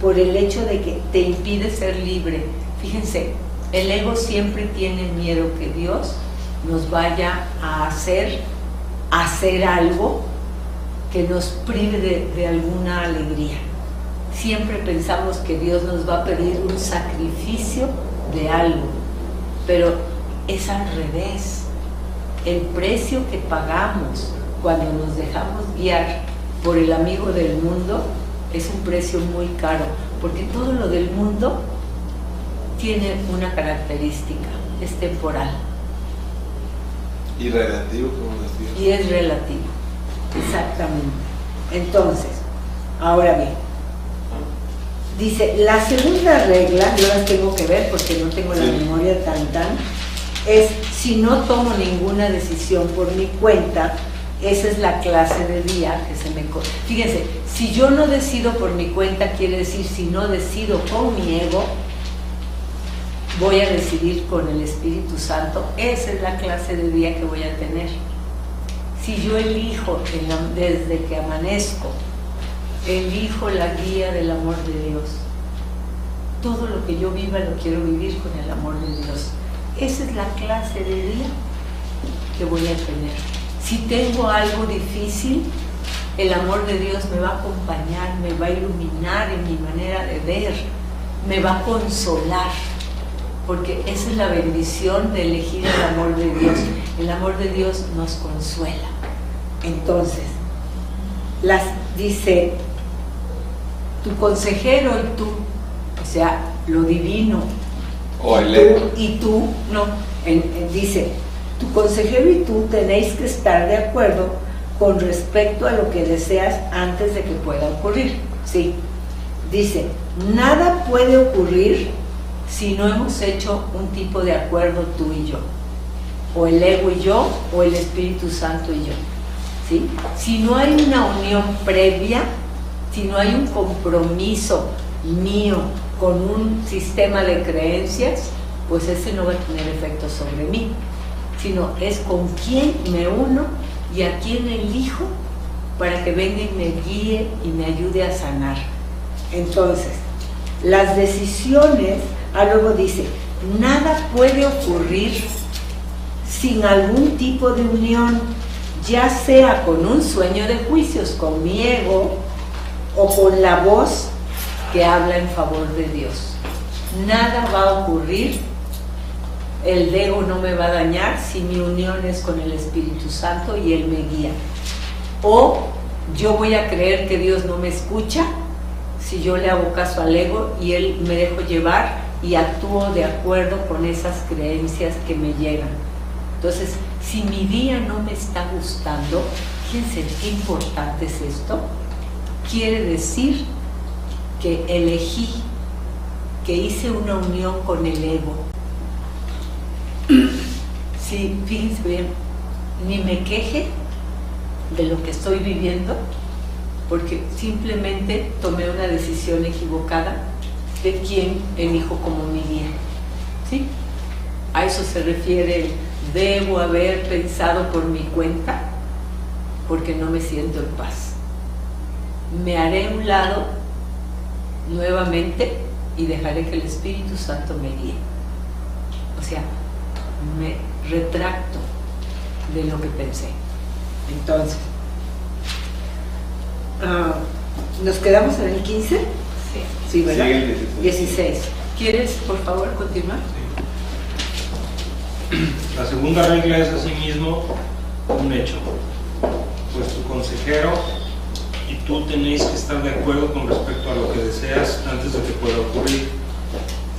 Speaker 1: por el hecho de que te impide ser libre. Fíjense, el ego siempre tiene miedo que Dios nos vaya a hacer algo que nos prive de alguna alegría. Siempre pensamos que Dios nos va a pedir un sacrificio de algo, pero es al revés. El precio que pagamos cuando nos dejamos guiar por el amigo del mundo es un precio muy caro, porque todo lo del mundo tiene una característica, es temporal.
Speaker 2: Y relativo, como decías.
Speaker 1: Y es relativo, exactamente. Entonces, ahora bien, dice, la segunda regla, yo las tengo que ver porque no tengo la memoria tan, es si no tomo ninguna decisión por mi cuenta, esa es la clase de día que se me... Fíjense, si yo no decido por mi cuenta, quiere decir si no decido con mi ego, voy a decidir con el Espíritu Santo. Esa es la clase de día que voy a tener. Si yo elijo desde que amanezco, elijo la guía del amor de Dios, todo lo que yo viva lo quiero vivir con el amor de Dios. Esa es la clase de día que voy a tener. Si tengo algo difícil, el amor de Dios me va a acompañar, me va a iluminar en mi manera de ver, me va a consolar, porque esa es la bendición de elegir el amor de Dios. El amor de Dios nos consuela. Entonces, dice, tu consejero y tú, o sea, lo divino,
Speaker 2: o el ego,
Speaker 1: y tú, no, dice, tu consejero y tú tenéis que estar de acuerdo con respecto a lo que deseas antes de que pueda ocurrir. Sí, dice, nada puede ocurrir si no hemos hecho un tipo de acuerdo tú y yo, o el ego y yo, o el Espíritu Santo y yo, ¿sí? Si no hay una unión previa, si no hay un compromiso mío con un sistema de creencias, pues ese no va a tener efecto sobre mí, sino es con quién me uno y a quién elijo para que venga y me guíe y me ayude a sanar. Entonces, las decisiones, luego dice, nada puede ocurrir sin algún tipo de unión, ya sea con un sueño de juicios, con mi ego, o con la voz que habla en favor de Dios. Nada va a ocurrir, el ego no me va a dañar si mi unión es con el Espíritu Santo y Él me guía. O yo voy a creer que Dios no me escucha si yo le hago caso al ego y Él me dejo llevar y actúo de acuerdo con esas creencias que me llegan. Entonces, si mi día no me está gustando, fíjense qué importante es esto. Quiere decir que elegí, que hice una unión con el ego. Sí, fíjense bien, ni me queje de lo que estoy viviendo, porque simplemente tomé una decisión equivocada de quién elijo como mi guía. ¿Sí? A eso se refiere el debo haber pensado por mi cuenta, porque no me siento en paz. Me haré a un lado nuevamente y dejaré que el Espíritu Santo me guíe. O sea, me retracto de lo que pensé. Entonces, ¿nos quedamos en el 15? Sí. Sí, ¿verdad?
Speaker 2: Sí, el
Speaker 1: 16. ¿Quieres, por favor, continuar?
Speaker 5: Sí. La segunda regla es asimismo un hecho, pues tu consejero y tú tenéis que estar de acuerdo con respecto a lo que deseas antes de que pueda ocurrir.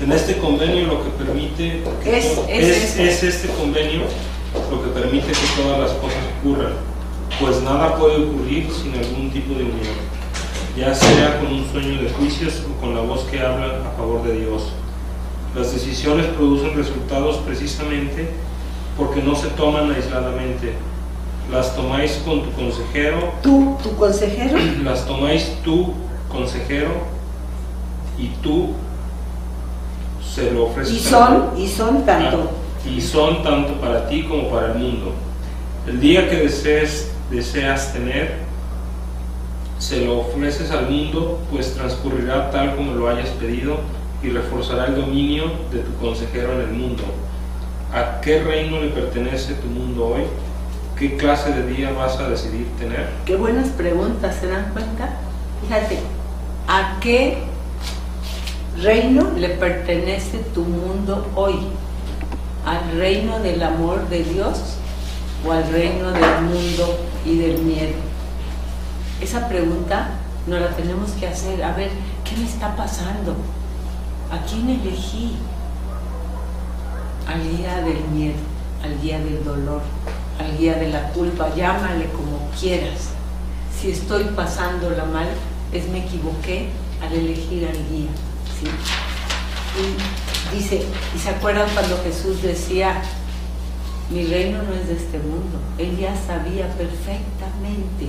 Speaker 5: En este convenio lo que permite es este convenio lo que permite que todas las cosas ocurran, pues nada puede ocurrir sin algún tipo de unión, ya sea con un sueño de juicios o con la voz que habla a favor de Dios. Las decisiones producen resultados precisamente porque no se toman aisladamente. Las tomáis con tu consejero.
Speaker 3: ¿Tu consejero?
Speaker 5: Las tomáis tu consejero y tú se lo ofreces.
Speaker 3: Y son tanto.
Speaker 5: Y son tanto para ti como para el mundo. El día que deseas tener, se lo ofreces al mundo, pues transcurrirá tal como lo hayas pedido y reforzará el dominio de tu consejero en el mundo. ¿A qué reino le pertenece tu mundo hoy? ¿Qué clase de día vas a decidir tener?
Speaker 3: Qué buenas preguntas, ¿se dan cuenta? Fíjate, ¿a qué reino le pertenece tu mundo hoy? ¿Al reino del amor de Dios o al reino del mundo y del miedo? Esa pregunta nos la tenemos que hacer. A ver, ¿qué me está pasando? ¿A quién elegí? ¿Al guía del miedo, al guía del dolor, al guía de la culpa? Llámale como quieras. Si estoy pasándola mal, me equivoqué al elegir al guía, ¿sí? Y dice, ¿y se acuerdan cuando Jesús decía, mi reino no es de este mundo? Él ya sabía perfectamente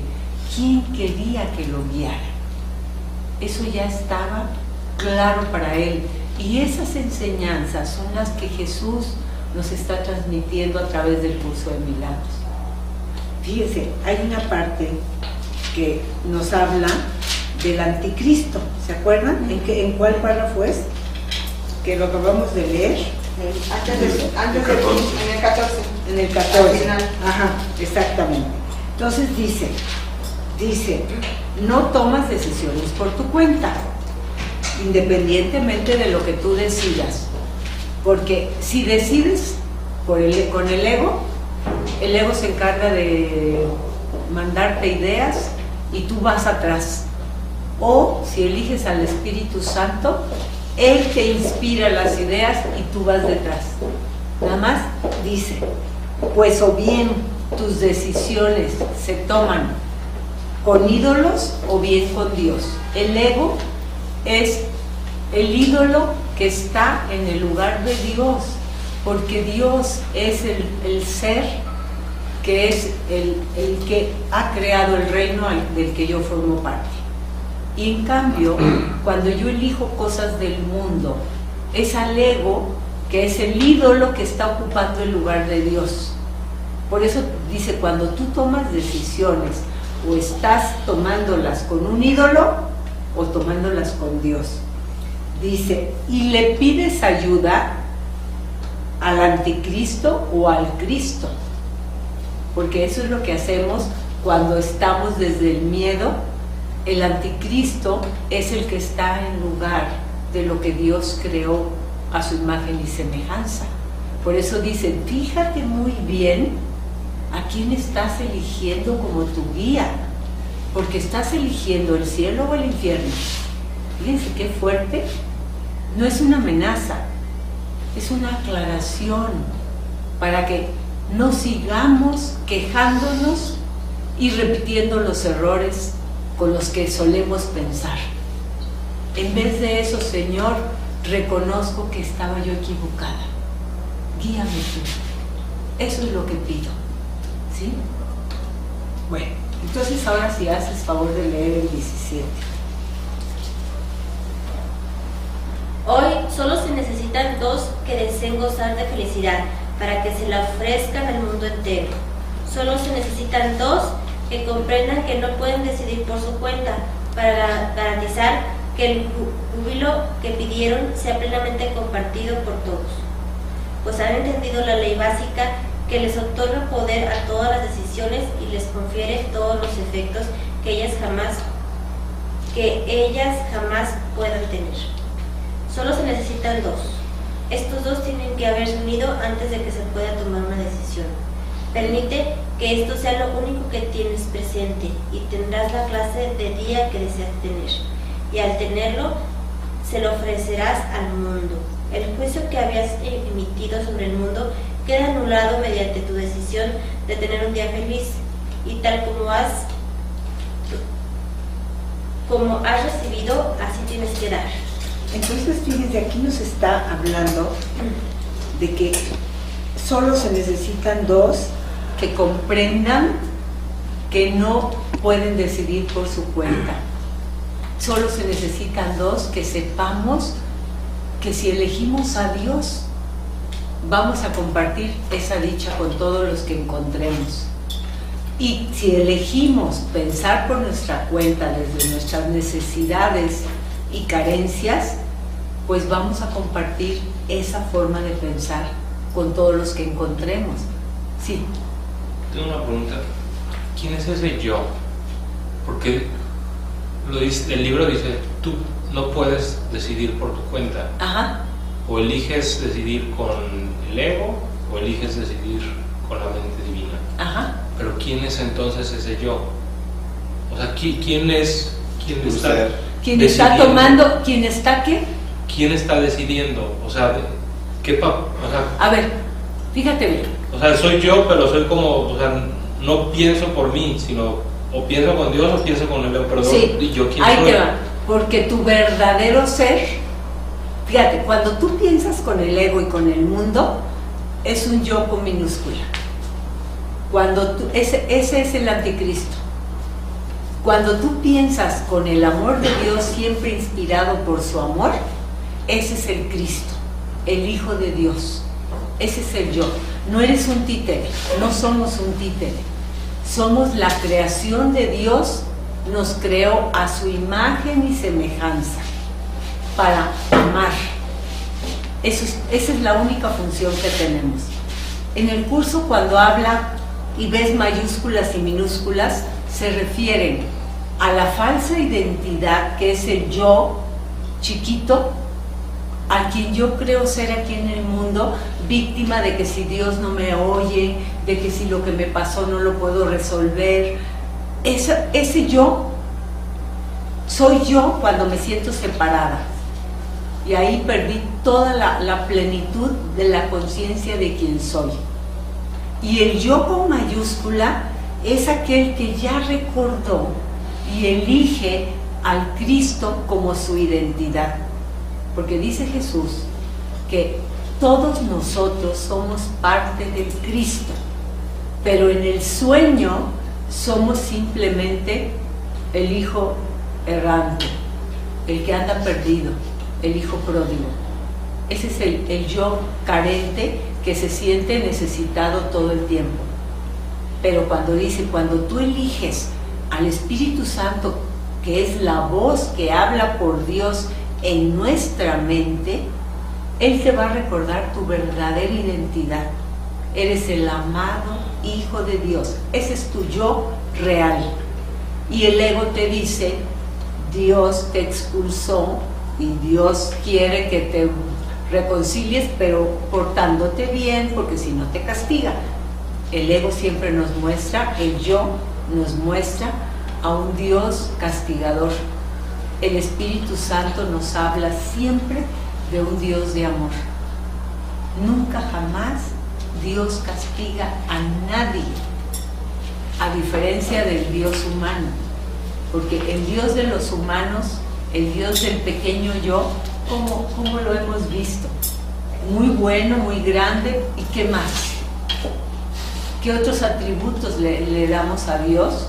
Speaker 3: quién quería que lo guiara. Eso ya estaba claro para él. Y esas enseñanzas son las que Jesús nos está transmitiendo a través del curso de milagros. Fíjense, hay una parte que nos habla del anticristo. ¿Se acuerdan? ¿En cuál párrafo es? Que lo acabamos de leer.
Speaker 4: En el 14.
Speaker 3: En el 14.
Speaker 4: Al final.
Speaker 3: Ajá, exactamente. Entonces dice, no tomas decisiones por tu cuenta, independientemente de lo que tú decidas, porque si decides con el ego se encarga de mandarte ideas y tú vas atrás. O si eliges al Espíritu Santo, Él te inspira las ideas y tú vas detrás. Nada más dice, pues o bien tus decisiones se toman con ídolos o bien con Dios. El ego es el ídolo que está en el lugar de Dios, porque Dios es el ser que es el que ha creado el reino del que yo formo parte. Y en cambio, cuando yo elijo cosas del mundo, es al ego, que es el ídolo que está ocupando el lugar de Dios. Por eso dice, cuando tú tomas decisiones, o estás tomándolas con un ídolo o tomándolas con Dios. Dice, y le pides ayuda al anticristo o al Cristo, porque eso es lo que hacemos cuando estamos desde el miedo. El anticristo es el que está en lugar de lo que Dios creó a su imagen y semejanza. Por eso dicen, fíjate muy bien a quién estás eligiendo como tu guía, porque estás eligiendo el cielo o el infierno. Fíjense qué fuerte. No es una amenaza, es una aclaración para que no sigamos quejándonos y repitiendo los errores con los que solemos pensar. En vez de eso, Señor, reconozco que estaba yo equivocada. Guíame tú. Eso es lo que pido. ¿Sí? Bueno, entonces ahora sí haces favor de leer el 17.
Speaker 9: Hoy solo se necesitan dos que deseen gozar de felicidad para que se la ofrezcan al mundo entero. Solo se necesitan dos que comprendan que no pueden decidir por su cuenta para garantizar que el júbilo que pidieron sea plenamente compartido por todos. Pues han entendido la ley básica que les otorga poder a todas las decisiones y les confiere todos los efectos que ellas jamás puedan tener. Solo se necesitan dos. Estos dos tienen que haberse unido antes de que se pueda tomar una decisión. Permite que esto sea lo único que tienes presente y tendrás la clase de día que deseas tener. Y al tenerlo, se lo ofrecerás al mundo. El juicio que habías emitido sobre el mundo queda anulado mediante tu decisión de tener un día feliz. Y tal como has recibido, así tienes que dar.
Speaker 3: Entonces, fíjense, aquí nos está hablando de que solo se necesitan dos que comprendan que no pueden decidir por su cuenta. Solo se necesitan dos que sepamos que si elegimos a Dios, vamos a compartir esa dicha con todos los que encontremos. Y si elegimos pensar por nuestra cuenta desde nuestras necesidades y carencias, pues vamos a compartir esa forma de pensar con todos los que encontremos. Sí.
Speaker 5: Tengo una pregunta. ¿Quién es ese yo? Porque el libro dice, tú no puedes decidir por tu cuenta.
Speaker 3: Ajá.
Speaker 5: O eliges decidir con el ego, o eliges decidir con la mente divina.
Speaker 3: Ajá.
Speaker 5: Pero ¿quién es entonces ese yo? O sea, ¿quién está
Speaker 3: tomando? ¿Quién está qué?
Speaker 5: ¿Quién está decidiendo? O sea,
Speaker 3: a ver, fíjate bien.
Speaker 5: O sea, soy yo, pero soy como, o sea, no pienso por mí, sino o pienso con Dios o pienso con el ego, perdón.
Speaker 3: Sí,
Speaker 5: ¿Y yo quién
Speaker 3: ahí
Speaker 5: soy?
Speaker 3: te va. Porque tu verdadero ser, fíjate, cuando tú piensas con el ego y con el mundo, es un yo con minúscula. Ese es el anticristo. Cuando tú piensas con el amor de Dios, siempre inspirado por su amor, ese es el Cristo, el Hijo de Dios. Ese es el yo. No eres un títere, no somos un títere. Somos la creación de Dios, nos creó a su imagen y semejanza para amar. Esa es la única función que tenemos. En el curso, cuando habla y ves mayúsculas y minúsculas, se refieren a la falsa identidad que es el yo chiquito, a quien yo creo ser aquí en el mundo, víctima de que si Dios no me oye, de que si lo que me pasó no lo puedo resolver. Ese yo, soy yo cuando me siento separada. Y ahí perdí toda la plenitud de la conciencia de quién soy. Y el yo con mayúscula es aquel que ya recordó y elige al Cristo como su identidad. Porque dice Jesús que todos nosotros somos parte del Cristo, pero en el sueño somos simplemente el hijo errante, el que anda perdido, el hijo pródigo. Ese es el yo carente que se siente necesitado todo el tiempo. Pero cuando dice, cuando tú eliges al Espíritu Santo, que es la voz que habla por Dios en nuestra mente, Él te va a recordar tu verdadera identidad. Eres el amado Hijo de Dios. Ese es tu yo real. Y el ego te dice, Dios te expulsó y Dios quiere que te reconcilies, pero portándote bien, porque si no te castiga. El ego siempre nos muestra, el yo nos muestra a un Dios castigador. El Espíritu Santo nos habla siempre de un Dios de amor. Nunca jamás Dios castiga a nadie, a diferencia del Dios humano, porque el Dios de los humanos, el Dios del pequeño yo, ¿cómo lo hemos visto? Muy bueno, muy grande, ¿y qué más? ¿Qué otros atributos le damos a Dios,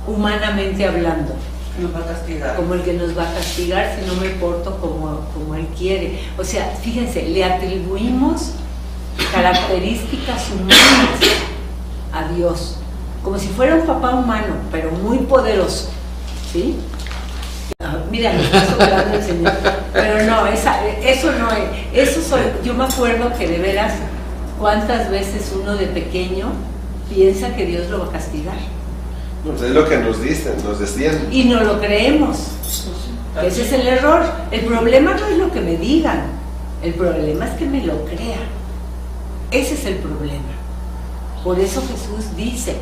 Speaker 3: humanamente hablando?
Speaker 4: Nos va a castigar.
Speaker 3: Como el que nos va a castigar si no me porto como Él quiere. O sea, fíjense, le atribuimos características humanas a Dios, como si fuera un papá humano, pero muy poderoso, ¿sí? Mira, me está soplando el Señor. Pero no, eso no es. Eso soy. Yo me acuerdo que de veras, cuántas veces uno de pequeño piensa que Dios lo va a castigar.
Speaker 2: Pues es lo que nos dicen, nos decían.
Speaker 3: Y no lo creemos. Ese es el error. El problema no es lo que me digan, el problema es que me lo crea. Ese es el problema.
Speaker 1: Por eso Jesús dice,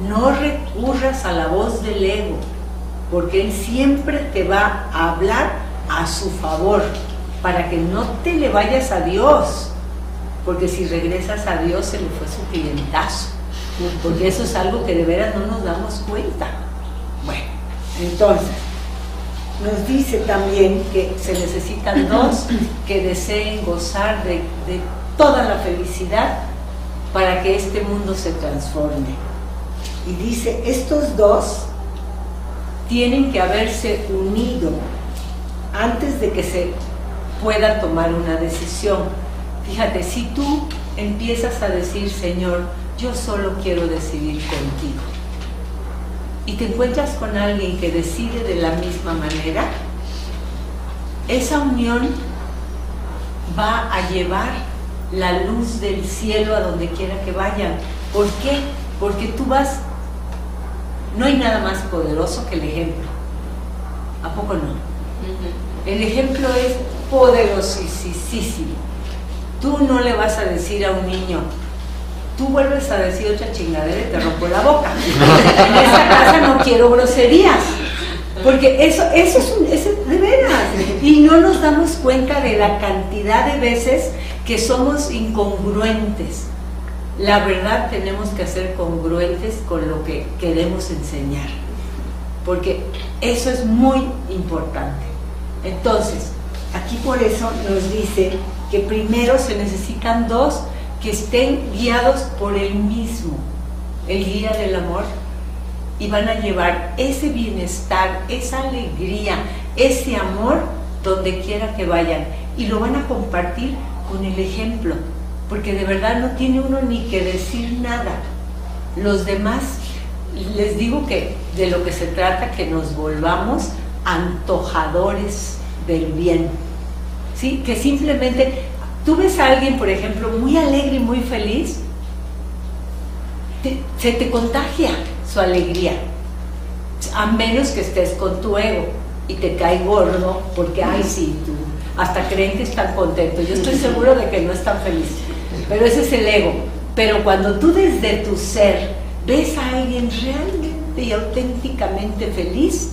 Speaker 1: no recurras a la voz del ego, porque él siempre te va a hablar a su favor, para que no te le vayas a Dios, porque si regresas a Dios se le fue su clientazo, porque eso es algo que de veras no nos damos cuenta. Bueno, entonces, nos dice también que se necesitan dos que deseen gozar de toda la felicidad para que este mundo se transforme. Y dice, estos dos tienen que haberse unido antes de que se pueda tomar una decisión. Fíjate, si tú empiezas a decir, Señor, yo solo quiero decidir contigo, y te encuentras con alguien que decide de la misma manera, esa unión va a llevar la luz del cielo a donde quiera que vayan. ¿Por qué? Porque tú vas, no hay nada más poderoso que el ejemplo. ¿A poco no? El ejemplo es poderosísimo. Tú no le vas a decir a un niño, tú vuelves a decir otra chingadera y te rompo la boca. En esta casa no quiero groserías. Porque eso es de veras. Y no nos damos cuenta de la cantidad de veces que somos incongruentes. La verdad, tenemos que ser congruentes con lo que queremos enseñar, porque eso es muy importante. Entonces, aquí por eso nos dice que primero se necesitan dos que estén guiados por el mismo, el guía del amor, y van a llevar ese bienestar, esa alegría, ese amor donde quiera que vayan, y lo van a compartir con el ejemplo, porque de verdad no tiene uno ni que decir nada. Los demás, les digo que de lo que se trata, que nos volvamos antojadores del bien, ¿sí? Que simplemente, tú ves a alguien, por ejemplo, muy alegre y muy feliz, se te contagia su alegría, a menos que estés con tu ego y te cae gordo, porque ay sí, tú, hasta creen que están contentos. Yo estoy seguro de que no están felices, pero ese es el ego. Pero cuando tú desde tu ser ves a alguien realmente y auténticamente feliz,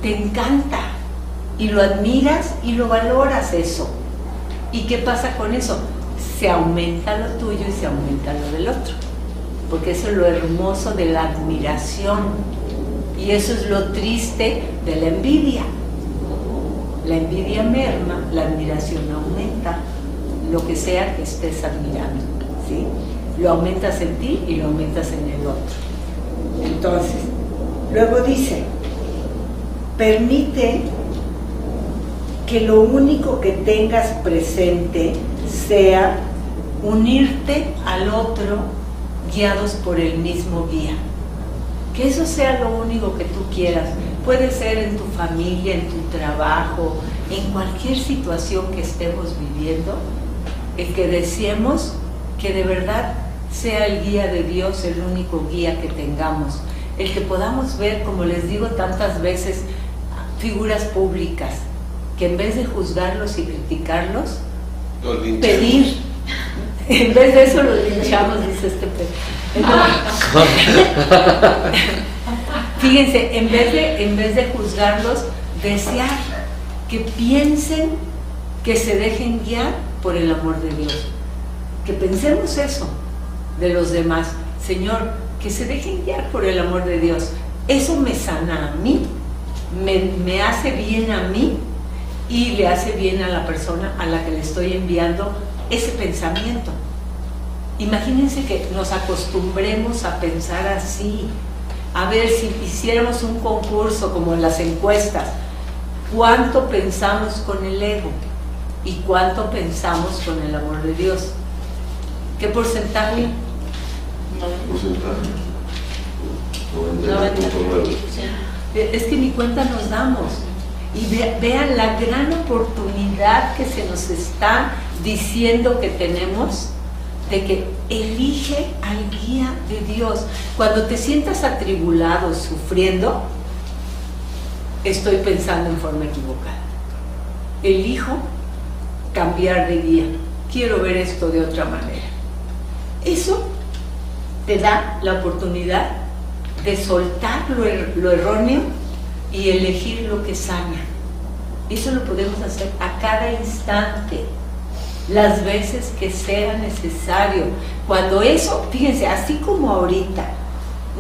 Speaker 1: te encanta y lo admiras y lo valoras eso. ¿Y qué pasa con eso? Se aumenta lo tuyo y se aumenta lo del otro, porque eso es lo hermoso de la admiración, y eso es lo triste de la envidia. La envidia merma, la admiración aumenta, lo que sea que estés admirando, ¿sí? Lo aumentas en ti y lo aumentas en el otro. Entonces, luego dice, permite que lo único que tengas presente sea unirte al otro guiados por el mismo guía. Que eso sea lo único que tú quieras. Puede ser en tu familia, en tu trabajo, en cualquier situación que estemos viviendo, el que deseemos que de verdad sea el guía de Dios, el único guía que tengamos, el que podamos ver, como les digo tantas veces, figuras públicas, que en vez de juzgarlos y criticarlos, pedir, en vez de eso los linchamos, dice este Pedro. Fíjense, en vez de juzgarlos, desear que piensen, que se dejen guiar por el amor de Dios, que pensemos eso de los demás. Señor, que se dejen guiar por el amor de Dios. Eso me sana a mí, me hace bien a mí y le hace bien a la persona a la que le estoy enviando ese pensamiento. Imagínense que nos acostumbremos a pensar así. A ver, si hiciéramos un concurso como en las encuestas, ¿cuánto pensamos con el ego? ¿Y cuánto pensamos con el amor de Dios? ¿Qué porcentaje?
Speaker 7: Porcentaje.
Speaker 1: 99.9. Es que ni cuenta nos damos. Y vean la gran oportunidad que se nos está diciendo que tenemos, de que elige al guía de Dios. Cuando te sientas atribulado, sufriendo, estoy pensando en forma equivocada. Elijo cambiar de guía. Quiero ver esto de otra manera. Eso te da la oportunidad de soltar lo erróneo y elegir lo que sana. Eso lo podemos hacer a cada instante, las veces que sea necesario. Cuando eso, fíjense, así como ahorita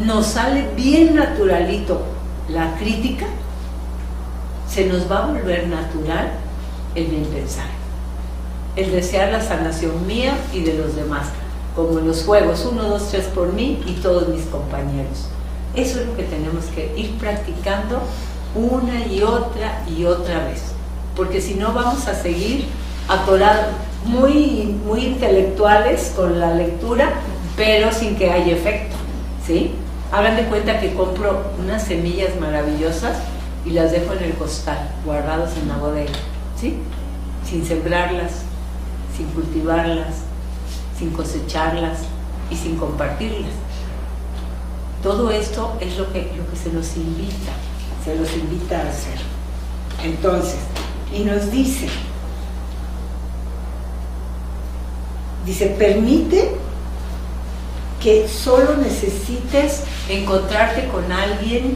Speaker 1: nos sale bien naturalito la crítica, se nos va a volver natural el bien pensar, el desear la sanación mía y de los demás, como en los juegos, 1, 2, 3 por mí y todos mis compañeros. Eso es lo que tenemos que ir practicando una y otra vez, porque si no vamos a seguir atorados, muy intelectuales con la lectura, pero sin que haya efecto, ¿sí? Hagan de cuenta que compro unas semillas maravillosas y las dejo en el costal, guardados en la bodega, ¿sí? Sin sembrarlas, sin cultivarlas, sin cosecharlas y sin compartirlas. Todo esto es lo que se nos invita a hacer. Entonces, y nos dice, permite que solo necesites encontrarte con alguien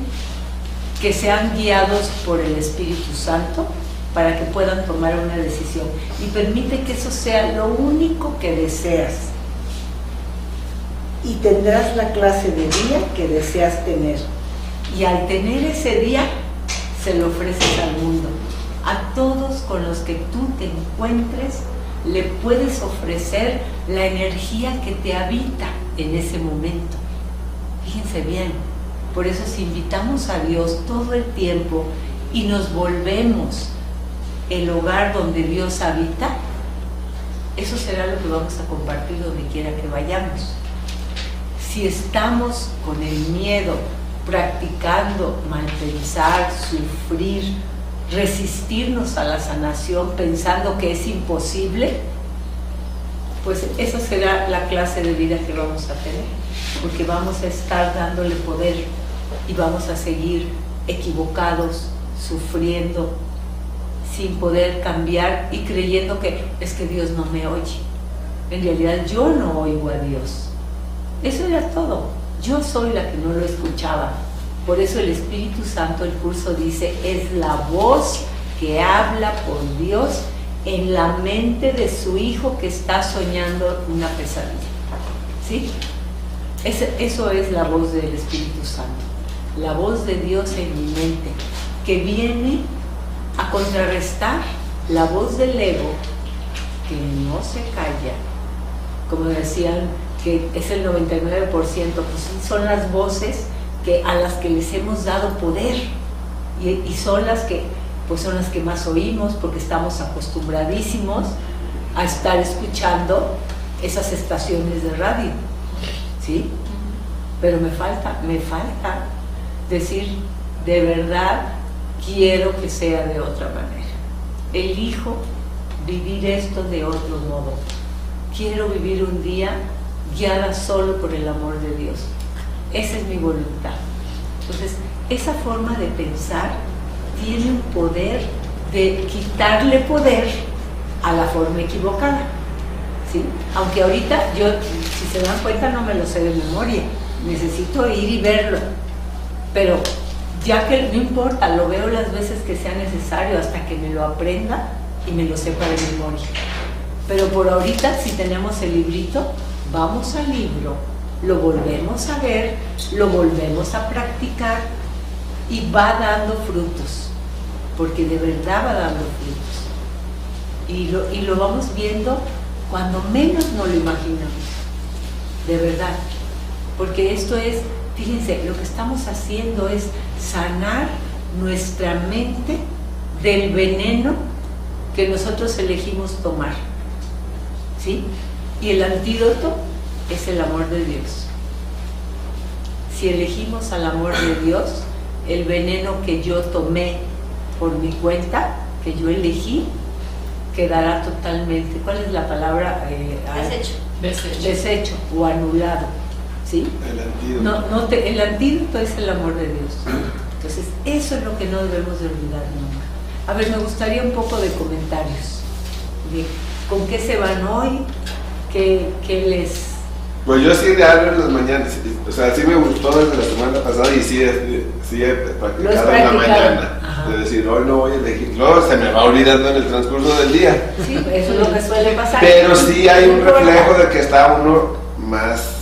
Speaker 1: que sean guiados por el Espíritu Santo para que puedan tomar una decisión, y permite que eso sea lo único que deseas, y tendrás la clase de día que deseas tener, y al tener ese día se lo ofreces al mundo. A todos con los que tú te encuentres le puedes ofrecer la energía que te habita en ese momento. Fíjense bien, por eso si invitamos a Dios todo el tiempo y nos volvemos el hogar donde Dios habita, eso será lo que vamos a compartir donde quiera que vayamos. Si estamos con el miedo, practicando malpensar, sufrir, resistirnos a la sanación pensando que es imposible, pues esa será la clase de vida que vamos a tener, porque vamos a estar dándole poder y vamos a seguir equivocados, sufriendo, sin poder cambiar y creyendo que es que Dios no me oye. En realidad yo no oigo a Dios. Eso era todo. Yo soy la que no lo escuchaba. Por eso el Espíritu Santo, el curso dice, es la voz que habla por Dios en la mente de su hijo que está soñando una pesadilla. ¿Sí? Eso es la voz del Espíritu Santo. La voz de Dios en mi mente, que viene a contrarrestar la voz del ego, que no se calla. Como decían, que es el 99%, pues son las voces a las que les hemos dado poder, y son las que más oímos, porque estamos acostumbradísimos a estar escuchando esas estaciones de radio, ¿sí? Pero me falta decir, de verdad quiero que sea de otra manera, elijo vivir esto de otro modo, quiero vivir un día guiada solo por el amor de Dios. Esa es mi voluntad. Entonces, esa forma de pensar tiene un poder de quitarle poder a la forma equivocada, ¿sí? Aunque ahorita yo, si se dan cuenta, no me lo sé de memoria, necesito ir y verlo, pero ya que no importa, lo veo las veces que sea necesario hasta que me lo aprenda y me lo sepa de memoria. Pero por ahorita, si tenemos el librito, vamos al libro, lo volvemos a ver, lo volvemos a practicar y va dando frutos, porque de verdad va dando frutos. Y lo vamos viendo cuando menos nos lo imaginamos, de verdad. Porque esto es, fíjense, lo que estamos haciendo es sanar nuestra mente del veneno que nosotros elegimos tomar, ¿sí? Y el antídoto es el amor de Dios. Si elegimos al amor de Dios, el veneno que yo tomé por mi cuenta, que yo elegí, quedará totalmente, ¿cuál es la palabra? Desecho o anulado, ¿sí?
Speaker 2: El antídoto.
Speaker 1: El antídoto es el amor de Dios. Entonces, eso es lo que no debemos de olvidar nunca. A ver, me gustaría un poco de comentarios. ¿Con qué se van hoy? ¿Qué
Speaker 2: Pues yo sí diario en las mañanas, o sea, sí me gustó desde la semana pasada y sí he practicado en la mañana.
Speaker 1: Ajá.
Speaker 2: De decir, hoy no voy a elegir, luego se me va olvidando en el transcurso del día.
Speaker 1: Sí, eso es lo que suele pasar.
Speaker 2: Pero sí hay un reflejo de que está uno más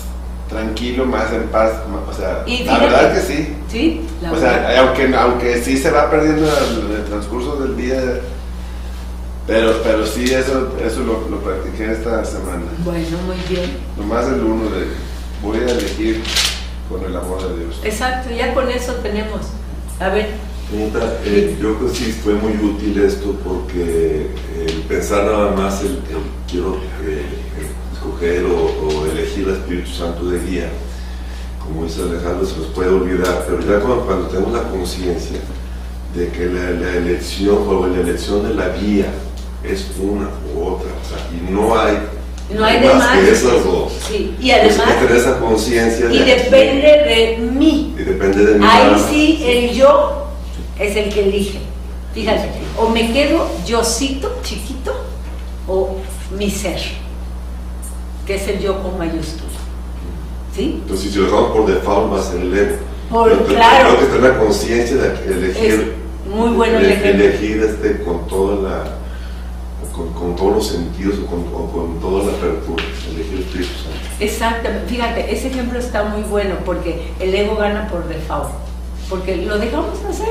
Speaker 2: tranquilo, más en paz, o sea,
Speaker 1: Y
Speaker 2: la
Speaker 1: fíjate,
Speaker 2: verdad que sí.
Speaker 1: Sí, la
Speaker 2: O
Speaker 1: verdad.
Speaker 2: sea, aunque sí se va perdiendo en el transcurso del día, pero sí eso lo practiqué esta semana.
Speaker 1: Bueno, muy bien.
Speaker 2: Nomás el uno de voy a elegir con el amor de Dios.
Speaker 1: Exacto, ya con eso tenemos. A ver,
Speaker 7: Anita, yo creo que sí fue muy útil esto porque pensar nada más el quiero escoger o elegir al Espíritu Santo de guía, como dice Alejandro, se nos puede olvidar, pero ya cuando tenemos la conciencia de que la elección o la elección de la guía es una u otra, o sea, y no hay
Speaker 1: de
Speaker 7: más
Speaker 1: más.
Speaker 7: que esas dos.
Speaker 1: Sí, y además,
Speaker 7: pues hay que tener esa conciencia
Speaker 1: y depende de mí.
Speaker 7: y depende de mí.
Speaker 1: Ahí sí, el yo es el que elige. Fíjate, o me quedo yocito, chiquito, o mi ser, que es el yo con mayúscula. ¿Sí?
Speaker 7: Entonces, si lo dejamos por default, va a ser el ego.
Speaker 1: Claro.
Speaker 7: Tengo que tener la conciencia de elegir.
Speaker 1: Es muy bueno el ejemplo.
Speaker 7: Elegir con con todos los sentidos o con toda la apertura. Elegir el Espíritu Santo.
Speaker 1: Exactamente. Fíjate, ese ejemplo está muy bueno porque el ego gana por default. Porque lo dejamos hacer,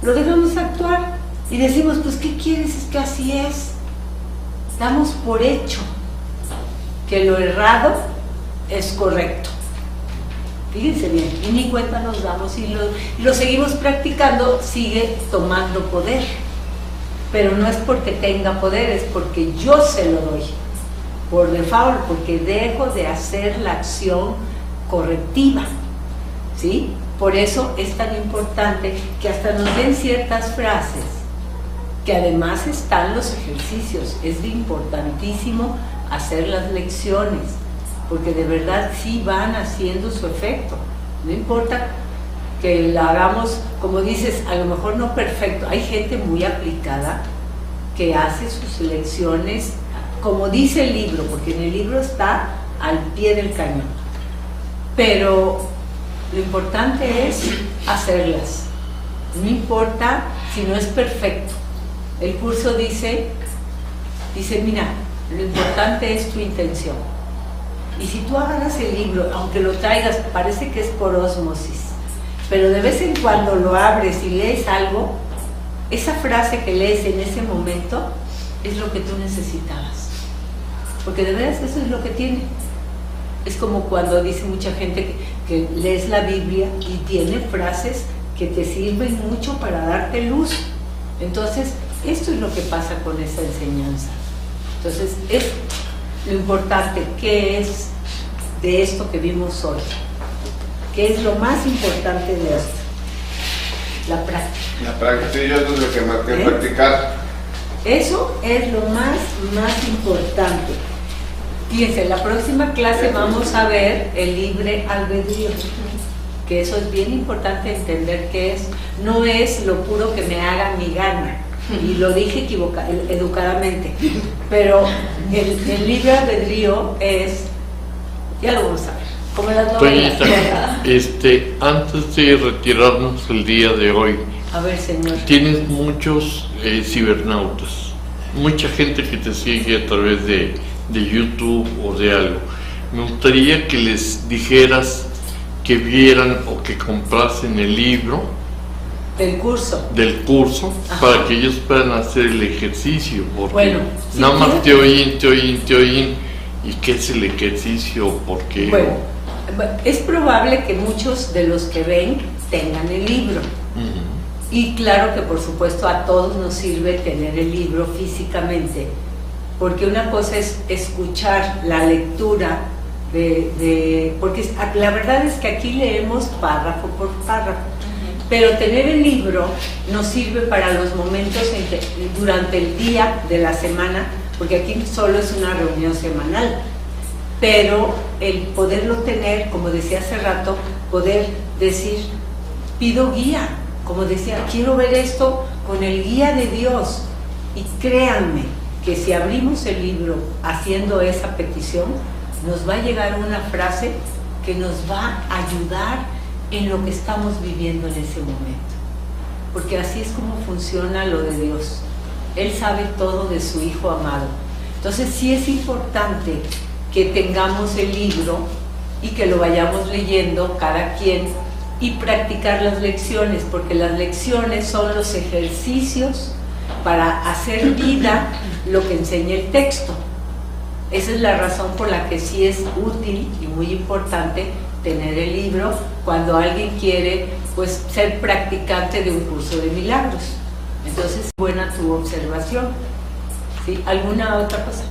Speaker 1: lo dejamos actuar y decimos, pues, ¿qué quieres? Es que así es. Damos por hecho que lo errado es correcto. Fíjense bien, y ni cuenta nos damos y lo seguimos practicando, sigue tomando poder. Pero no es porque tenga poder, es porque yo se lo doy. Por default, porque dejo de hacer la acción correctiva. ¿Sí? Por eso es tan importante que hasta nos den ciertas frases, que además están los ejercicios. Es importantísimo hacer las lecciones, porque de verdad sí van haciendo su efecto. No importa que la hagamos, como dices, a lo mejor no perfecto. Hay gente muy aplicada que hace sus lecciones, como dice el libro, porque en el libro está al pie del cañón. Pero lo importante es hacerlas. No importa si no es perfecto. El curso dice, mira, lo importante es tu intención. Y si tú agarras el libro, aunque lo traigas, parece que es por ósmosis, pero de vez en cuando lo abres y lees algo, esa frase que lees en ese momento es lo que tú necesitabas. Porque de veras eso es lo que tiene. Es como cuando dice mucha gente que lees la Biblia y tiene frases que te sirven mucho para darte luz. Entonces, esto es lo que pasa con esa enseñanza. Entonces, es lo importante, ¿qué es de esto que vimos hoy? ¿Qué es lo más importante de esto? La práctica.
Speaker 2: La práctica, sí, yo es lo que más que practicar.
Speaker 1: Eso es lo más importante. Fíjense, la próxima clase vamos a ver el libre albedrío, que eso es bien importante entender que es, no es lo puro que me haga mi gana, y lo dije educadamente, pero el libre albedrío es, ya lo vamos a ver, como las novelas.
Speaker 10: Antes de retirarnos el día de hoy,
Speaker 1: A ver, señor.
Speaker 10: tienes muchos cibernautas, mucha gente que te sigue a través de YouTube o de algo. Me gustaría que les dijeras que vieran o que comprasen el libro
Speaker 1: Del curso.
Speaker 10: Ajá, para que ellos puedan hacer el ejercicio, porque
Speaker 1: Bueno, si
Speaker 10: nada más
Speaker 1: quieres-
Speaker 10: te oyen, ¿y qué es el ejercicio? ¿Por qué?
Speaker 1: Bueno, es probable que muchos de los que ven tengan el libro.
Speaker 10: Ujú.
Speaker 1: Y claro que por supuesto a todos nos sirve tener el libro físicamente, porque una cosa es escuchar la lectura porque la verdad es que aquí leemos párrafo por párrafo, pero tener el libro nos sirve para los momentos en que durante el día de la semana, porque aquí solo es una reunión semanal, pero el poderlo tener, como decía hace rato, poder decir, pido guía, como decía, quiero ver esto con el guía de Dios. Y créanme que si abrimos el libro haciendo esa petición, nos va a llegar una frase que nos va a ayudar en lo que estamos viviendo en ese momento. Porque así es como funciona lo de Dios. Él sabe todo de su Hijo amado. Entonces sí es importante que tengamos el libro y que lo vayamos leyendo cada quien y practicar las lecciones, porque las lecciones son los ejercicios para hacer vida lo que enseña el texto. Esa es la razón por la que sí es útil y muy importante tener el libro cuando alguien quiere pues ser practicante de un curso de milagros. Entonces, buena tu observación. ¿Sí? ¿Alguna otra cosa?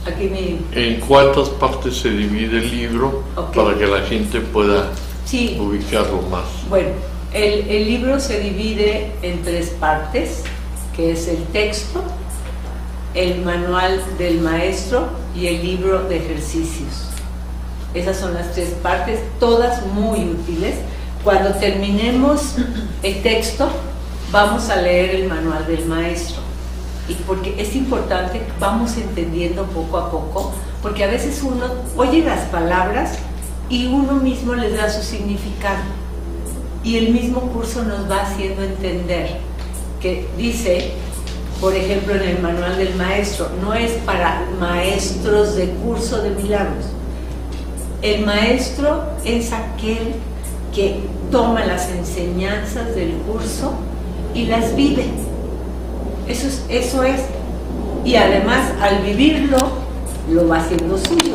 Speaker 1: Aquí
Speaker 10: ¿En cuántas partes se divide el libro?
Speaker 1: Okay.
Speaker 10: Para que la gente pueda
Speaker 1: sí.
Speaker 10: ubicarlo más.
Speaker 1: Bueno, el libro se divide en 3 partes, que es el texto, el manual del maestro y el libro de ejercicios. Esas son las 3 partes, todas muy útiles. Cuando terminemos el texto, vamos a leer el manual del maestro. Y porque es importante que vamos entendiendo poco a poco, porque a veces uno oye las palabras y uno mismo les da su significado. Y el mismo curso nos va haciendo entender que dice, por ejemplo, en el manual del maestro, no es para maestros de curso de milagros. El maestro es aquel que toma las enseñanzas del curso y las vive. Eso es. Y además, al vivirlo, lo va haciendo suyo.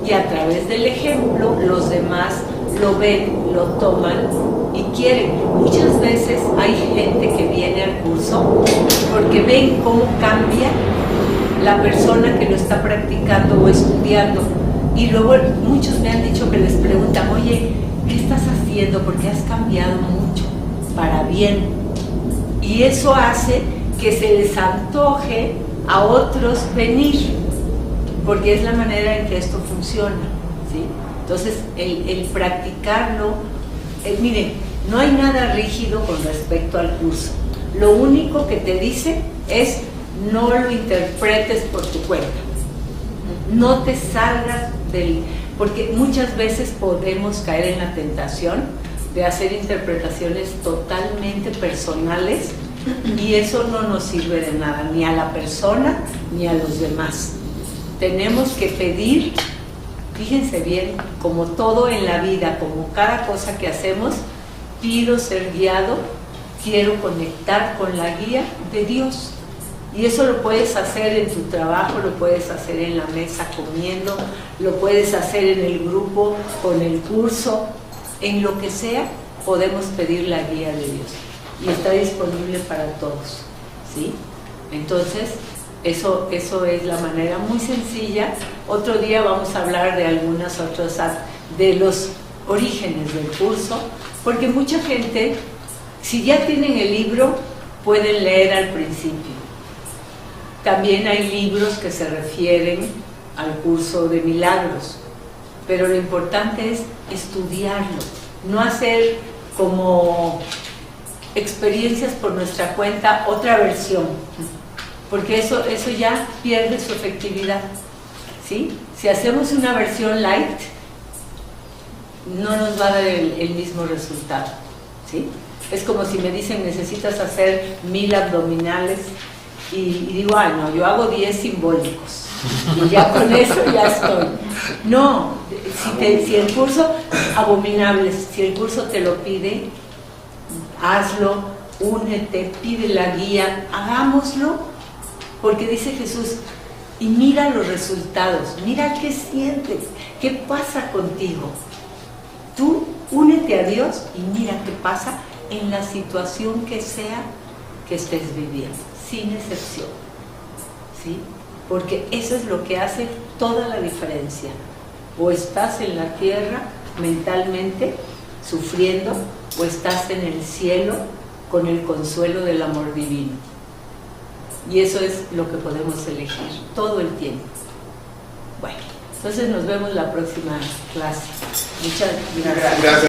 Speaker 1: Y a través del ejemplo, los demás lo ven, lo toman y quieren. Muchas veces hay gente que viene al curso porque ven cómo cambia la persona que lo está practicando o estudiando. Y luego muchos me han dicho que les preguntan, oye, ¿qué estás haciendo? Porque has cambiado mucho, para bien. Y eso hace que se les antoje a otros venir, porque es la manera en que esto funciona, ¿sí? Entonces, el practicarlo, miren, no hay nada rígido con respecto al curso. Lo único que te dice es no lo interpretes por tu cuenta. No te salgas del... Porque muchas veces podemos caer en la tentación de hacer interpretaciones totalmente personales y eso no nos sirve de nada, ni a la persona ni a los demás. Tenemos que pedir, fíjense bien, como todo en la vida, como cada cosa que hacemos, pido ser guiado, quiero conectar con la guía de Dios. Y eso lo puedes hacer en tu trabajo, lo puedes hacer en la mesa comiendo, lo puedes hacer en el grupo, con el curso, en lo que sea, podemos pedir la guía de Dios. Y está disponible para todos, ¿sí? Entonces, eso es la manera muy sencilla. Otro día vamos a hablar de algunas otras, de los orígenes del curso, porque mucha gente, si ya tienen el libro, pueden leer al principio. También hay libros que se refieren al curso de milagros, pero lo importante es estudiarlo, no hacer como experiencias por nuestra cuenta, otra versión, porque eso ya pierde su efectividad, ¿sí? Si hacemos una versión light, no nos va a dar el mismo resultado, ¿sí? Es como si me dicen, necesitas hacer 1000 abdominales, y digo, ay no, yo hago 10 simbólicos y ya con eso ya estoy. No, si el curso, abominables, si el curso te lo pide, hazlo, únete, pide la guía, hagámoslo, porque dice Jesús, y mira los resultados, mira qué sientes, qué pasa contigo. Tú únete a Dios y mira qué pasa en la situación que sea que estés viviendo, sin excepción, ¿sí? Porque eso es lo que hace toda la diferencia. O estás en la tierra mentalmente sufriendo, o estás en el cielo con el consuelo del amor divino. Y eso es lo que podemos elegir todo el tiempo. Bueno, entonces nos vemos la próxima clase. Muchas gracias.